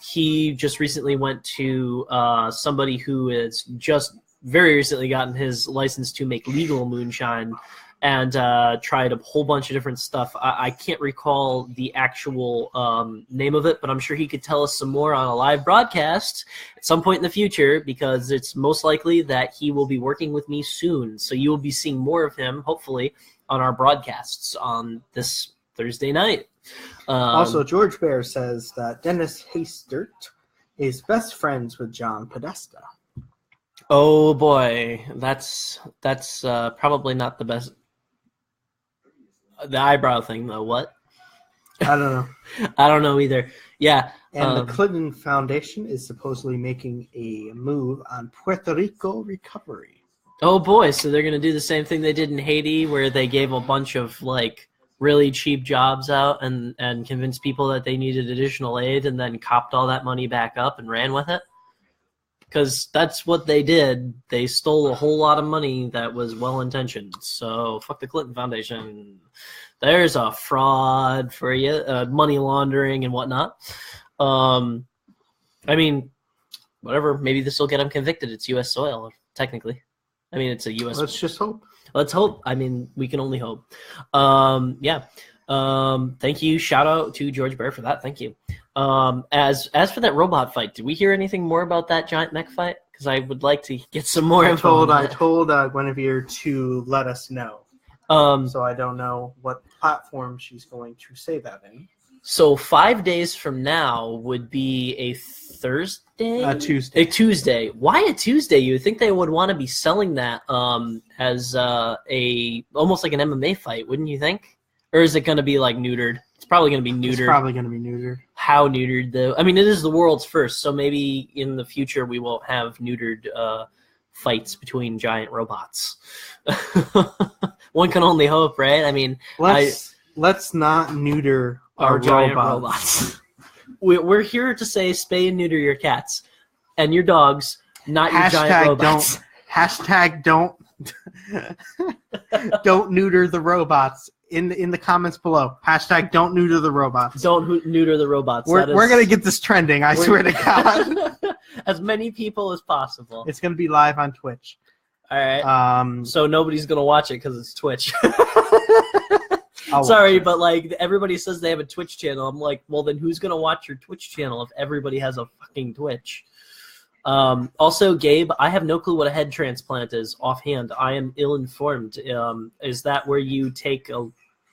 he just recently went to somebody who is just very recently gotten his license to make legal moonshine and tried a whole bunch of different stuff. I can't recall the actual name of it, but I'm sure he could tell us some more on a live broadcast at some point in the future, because it's most likely that he will be working with me soon. So you will be seeing more of him, hopefully, on our broadcasts on this Thursday night. Also, George Bear says that Dennis Hastert is best friends with John Podesta. Oh boy, that's probably not the best. The eyebrow thing, though. What? I don't know. I don't know either. Yeah. And the Clinton Foundation is supposedly making a move on Puerto Rico recovery. Oh boy, so they're going to do the same thing they did in Haiti, where they gave a bunch of like really cheap jobs out and convinced people that they needed additional aid and then copped all that money back up and ran with it. Because that's what they did. They stole a whole lot of money that was well-intentioned. So fuck the Clinton Foundation. There's a fraud for you, money laundering and whatnot. I mean, whatever. Maybe this will get him convicted. It's U.S. soil, technically. I mean, it's a U.S. Let's just hope. Let's hope. I mean, we can only hope. Yeah. Thank you. Shout out to George Bear for that. Thank you. As for that robot fight, did we hear anything more about that giant mech fight? Because I would like to get some more info. I told Guinevere to let us know. So I don't know what platform she's going to say that in. So 5 days from now would be a Thursday? A Tuesday. A Tuesday. Why a Tuesday? You would think they would want to be selling that as almost like an MMA fight, wouldn't you think? Or is it going to be like neutered? It's probably going to be neutered. It's probably going to be neutered. How neutered, though? I mean, it is the world's first, so maybe in the future we won't have neutered fights between giant robots. One can only hope, right? I mean, let's not neuter our giant robots. We're here to say spay and neuter your cats and your dogs, not your giant robots. Don't neuter the robots. In the comments below, hashtag don't neuter the robots. Don't neuter the robots. We're gonna get this trending. I swear to God. As many people as possible. It's gonna be live on Twitch. All right. So nobody's gonna watch it because it's Twitch. Sorry, but like everybody says they have a Twitch channel. I'm like, well, then who's gonna watch your Twitch channel if everybody has a fucking Twitch? Also, Gabe, I have no clue what a head transplant is offhand. I am ill-informed. Is that where you take a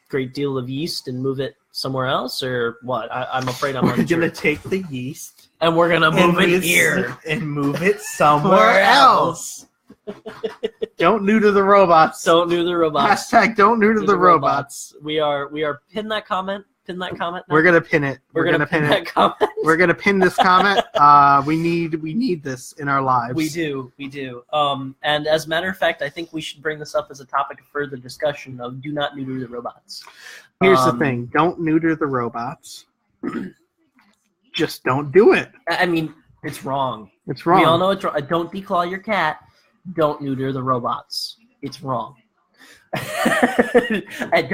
great deal of yeast and move it somewhere else, or what? I'm afraid I'm unsure. We're gonna take the yeast and we're gonna move it here and move it somewhere else. Don't neuter the robots. Don't neuter the robots. Hashtag don't neuter the robots. We are pin that comment. Pin that comment now. We're gonna pin it. We're gonna pin that comment. We're gonna pin this comment. We need this in our lives. We do. And as a matter of fact, I think we should bring this up as a topic of further discussion of do not neuter the robots. Here's the thing: don't neuter the robots. Just don't do it. I mean, it's wrong. It's wrong. We all know it's wrong. Don't declaw your cat. Don't neuter the robots. It's wrong. I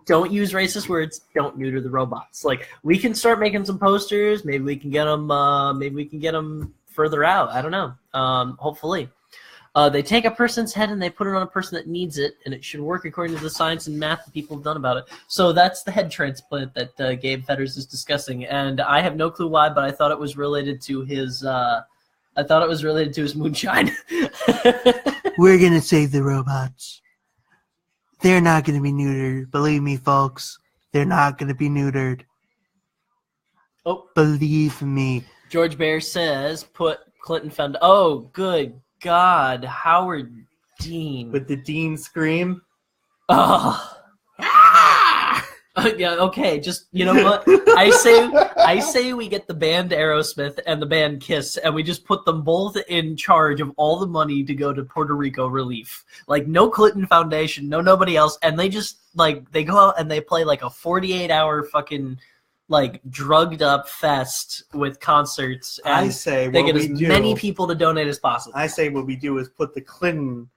don't use racist words. Don't neuter the robots. Like, we can start making some posters. Maybe we can get them. Maybe we can get them further out. I don't know. Hopefully, they take a person's head and they put it on a person that needs it, and it should work according to the science and math that people have done about it. So that's the head transplant that Gabe Fetters is discussing, and I have no clue why, but I thought it was related to his. I thought it was related to his moonshine. We're gonna save the robots. They're not going to be neutered. Believe me, folks. They're not going to be neutered. Oh. Believe me. George Bear says, put Clinton Foundation. Oh, good God. Howard Dean. With the Dean scream? Oh. Yeah, okay, just, you know what? I say we get the band Aerosmith and the band Kiss, and we just put them both in charge of all the money to go to Puerto Rico relief. Like, no Clinton Foundation, no nobody else, and they just, like, they go out and they play, like, a 48-hour fucking, like, drugged-up fest with concerts. And I say they get as many people to donate as possible. I say what we do is put the Clinton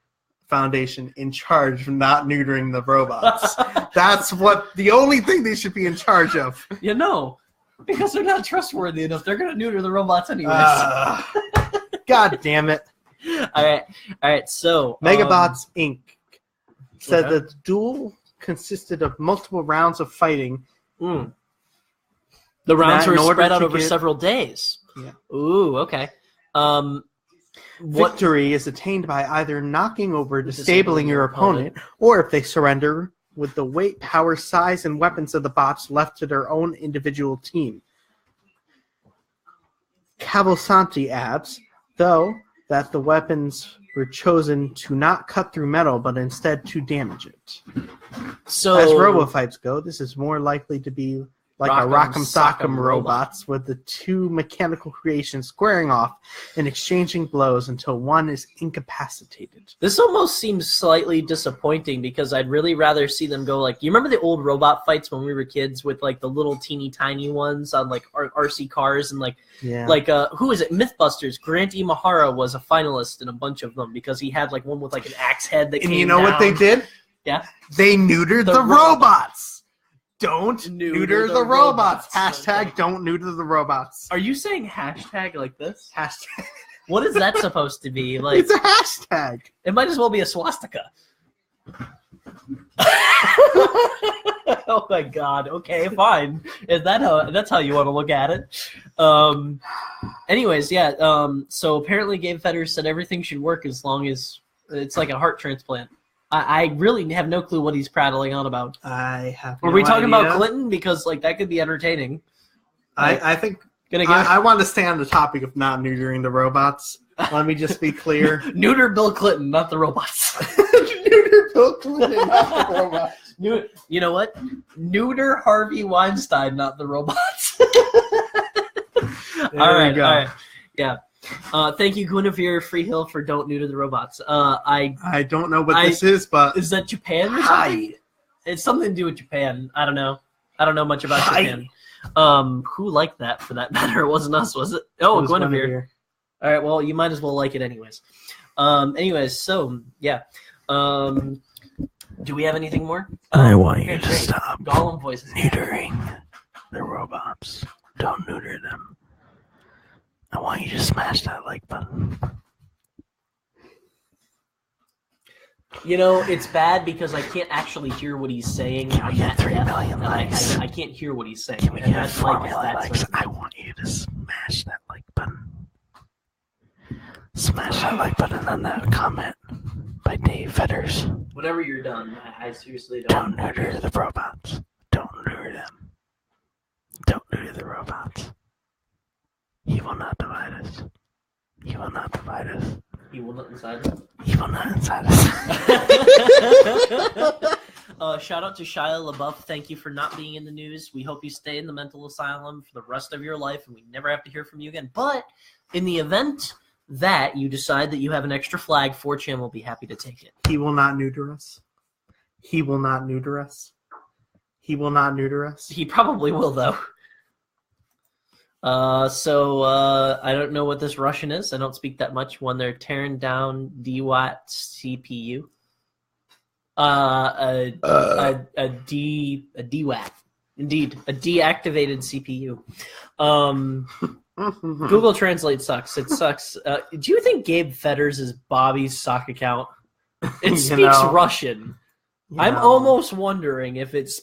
Foundation in charge of not neutering the robots. That's the only thing they should be in charge of. You know, because they're not trustworthy enough. They're going to neuter the robots anyways. God damn it. All right. So Megabots Inc. said that the duel consisted of multiple rounds of fighting. The rounds were spread out over several days. Yeah. Ooh, okay. Victory is attained by either knocking over, disabling your opponent, or if they surrender, with the weight, power, size, and weapons of the bots left to their own individual team. Cavalcanti adds, though, that the weapons were chosen to not cut through metal, but instead to damage it. So, as robo-fights go, this is more likely to be like a Rock'em Sock'em robots with the two mechanical creations squaring off and exchanging blows until one is incapacitated. This almost seems slightly disappointing because I'd really rather see them go like, you remember the old robot fights when we were kids with like the little teeny tiny ones on like RC cars and like, who is it? Mythbusters. Grant Imahara was a finalist in a bunch of them because he had like one with like an axe head that came down. And you know what they did? Yeah. They neutered the robots. Don't neuter the robots. Hashtag don't neuter the robots. Are you saying hashtag like this? Hashtag. What is that supposed to be? Like, it's a hashtag. It might as well be a swastika. Oh my god. Okay, fine. Is that's how you want to look at it? Anyways, yeah. So apparently Gabe Fetters said everything should work as long as it's like a heart transplant. I really have no clue what he's prattling on about. I have. Were we talking about Clinton? Because like that could be entertaining. I think. I want to stay on the topic of not neutering the robots. Let me just be clear. Neuter Bill Clinton, not the robots. Neuter Bill Clinton, not the robots. You know what? Neuter Harvey Weinstein, not the robots. All right. Yeah. Thank you, Guinevere Freehill, for Don't Neuter the Robots. I don't know what this is, but... Is that Japan or something? It's something to do with Japan. I don't know. I don't know much about Japan. Who liked that, for that matter? It wasn't us, was it? Oh, it was Guinevere. All right, well, you might as well like it anyways. So, yeah. Do we have anything more? I want you to stop Gollum voices. neutering the robots. Don't neuter them. I want you to smash that like button. You know, it's bad because I can't actually hear what he's saying. Can we get 3 million likes? I can't hear what he's saying. Can we get 4 million likes? I want you to smash that like button. Smash that like button on that comment by Dave Fetters. Whenever you're done, I seriously don't. Don't neuter the robots. Don't neuter them. Don't neuter the robots. He will not divide us. He will not divide us. He will not inside us. He will not inside us. Shout out to Shia LaBeouf. Thank you for not being in the news. We hope you stay in the mental asylum for the rest of your life and we never have to hear from you again. But in the event that you decide that you have an extra flag, 4chan will be happy to take it. He will not neuter us. He will not neuter us. He will not neuter us. He probably will, though. I don't know what this Russian is. I don't speak that much. When they're tearing down DWAT CPU. A DWAT. Indeed, a deactivated CPU. Google Translate sucks. It sucks. Do you think Gabe Fetters is Bobby's sock account? It speaks Russian. I'm almost wondering if it's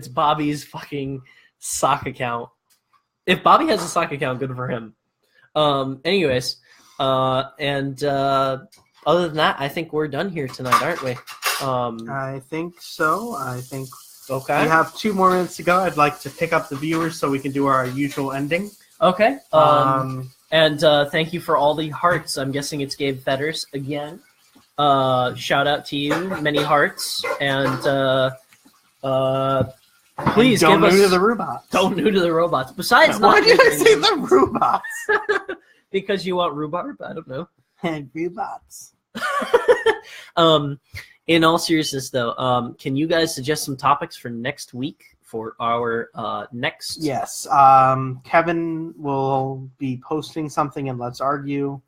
Bobby's fucking sock account. If Bobby has a sock account, good for him. Anyways, other than that, I think we're done here tonight, aren't we? I think so. I think okay. We have 2 more minutes to go. I'd like to pick up the viewers so we can do our usual ending. Okay. And thank you for all the hearts. I'm guessing it's Gabe Fetters again. Shout out to you, many hearts, and please don't give us. Neuter the robots. Don't neuter the robots. Besides, why did I say the robots? Because you want rhubarb? I don't know. And robots. In all seriousness, though, can you guys suggest some topics for next week for our next? Yes. Kevin will be posting something in Let's Argue.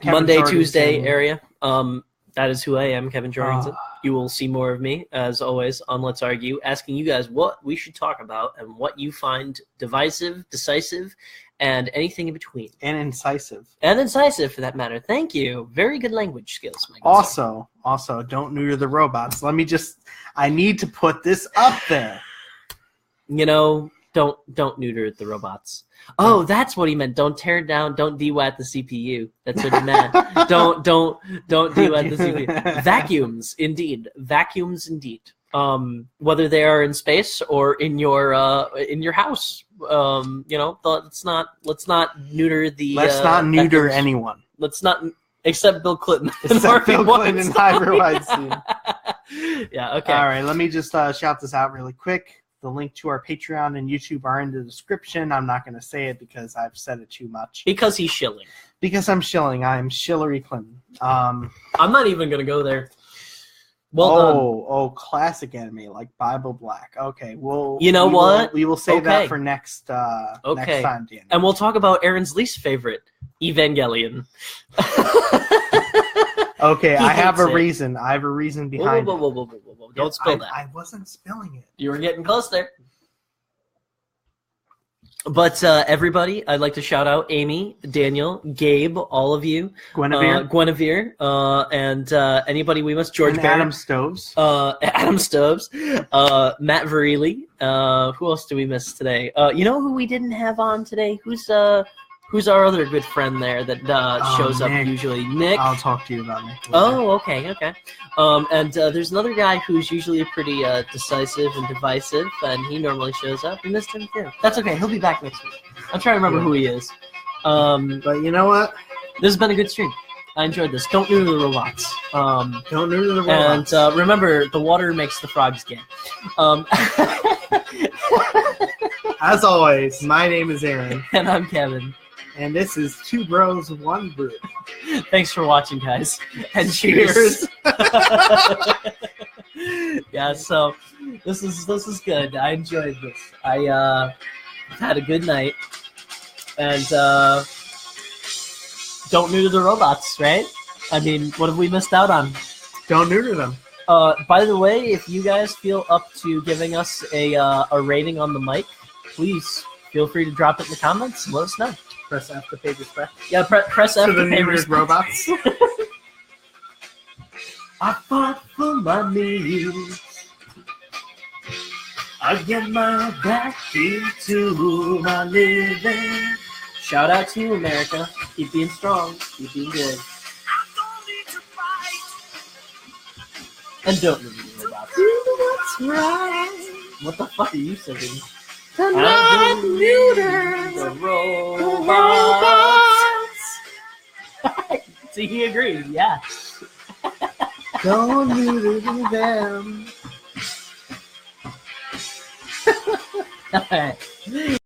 Monday, Tuesday area. That is who I am, Kevin Jorgensen. You will see more of me, as always, on Let's Argue, asking you guys what we should talk about and what you find divisive, decisive, and anything in between. And incisive. And incisive, for that matter. Thank you. Very good language skills, Mike. Also, don't neuter the robots. I need to put this up there. You know, don't neuter the robots. Oh, that's what he meant. Don't tear down. Don't DWAT the CPU. That's what he meant. don't DWAT the CPU. Vacuums, indeed. Vacuums, indeed. Whether they are in space or in your house. Let's not neuter the. Let's not neuter vacuums. anyone. Let's not. Except Bill Clinton. Except Bill Clinton and Harvey Weinstein. Yeah, okay. All right, let me just shout this out really quick. The link to our Patreon and YouTube are in the description. I'm not going to say it because I've said it too much. Because he's shilling. Because I'm shilling. I'm Hillary Clinton. I'm not even going to go there. Well done. Classic anime like Bible Black. Okay, well, you know what? We will save that for next time, Daniel. And we'll talk about Aaron's least favorite, Evangelion. Okay, I have a reason. I have a reason behind it. Whoa. Don't spill that. I wasn't spilling it. You were getting close there. But everybody, I'd like to shout out Amy, Daniel, Gabe, all of you. Guinevere, and anybody we missed. George Barrett. Adam Stoves. Adam Stoves. Matt Verili. Who else do we miss today? You know who we didn't have on today? Who's our other good friend there that shows up usually? Nick. I'll talk to you about Nick. Oh, okay. And there's another guy who's usually pretty decisive and divisive, and he normally shows up. We missed him too. That's okay. He'll be back next week. I'm trying to remember who he is. But you know what? This has been a good stream. I enjoyed this. Don't neuter the robots. Don't neuter the robots. And remember, the water makes the frogs gay. As always, my name is Aaron. And I'm Kevin. And this is 2 Bros, 1 Brew. Thanks for watching, guys. And cheers. Yeah, so this is good. I enjoyed this. I had a good night. And don't neuter the robots, right? I mean, what have we missed out on? Don't neuter them. By the way, if you guys feel up to giving us a rating on the mic, please feel free to drop it in the comments and let us know. Press F to pay respect. Yeah, press F to pay respect. Robots. I fought for my meals. I get my back into my living. Shout out to you, America. Keep being strong. Keep being good. And don't move the robots. That's right. What the fuck are you singing? Do not neuter the robots. See, he agreed. Yeah. Don't neuter them. All right.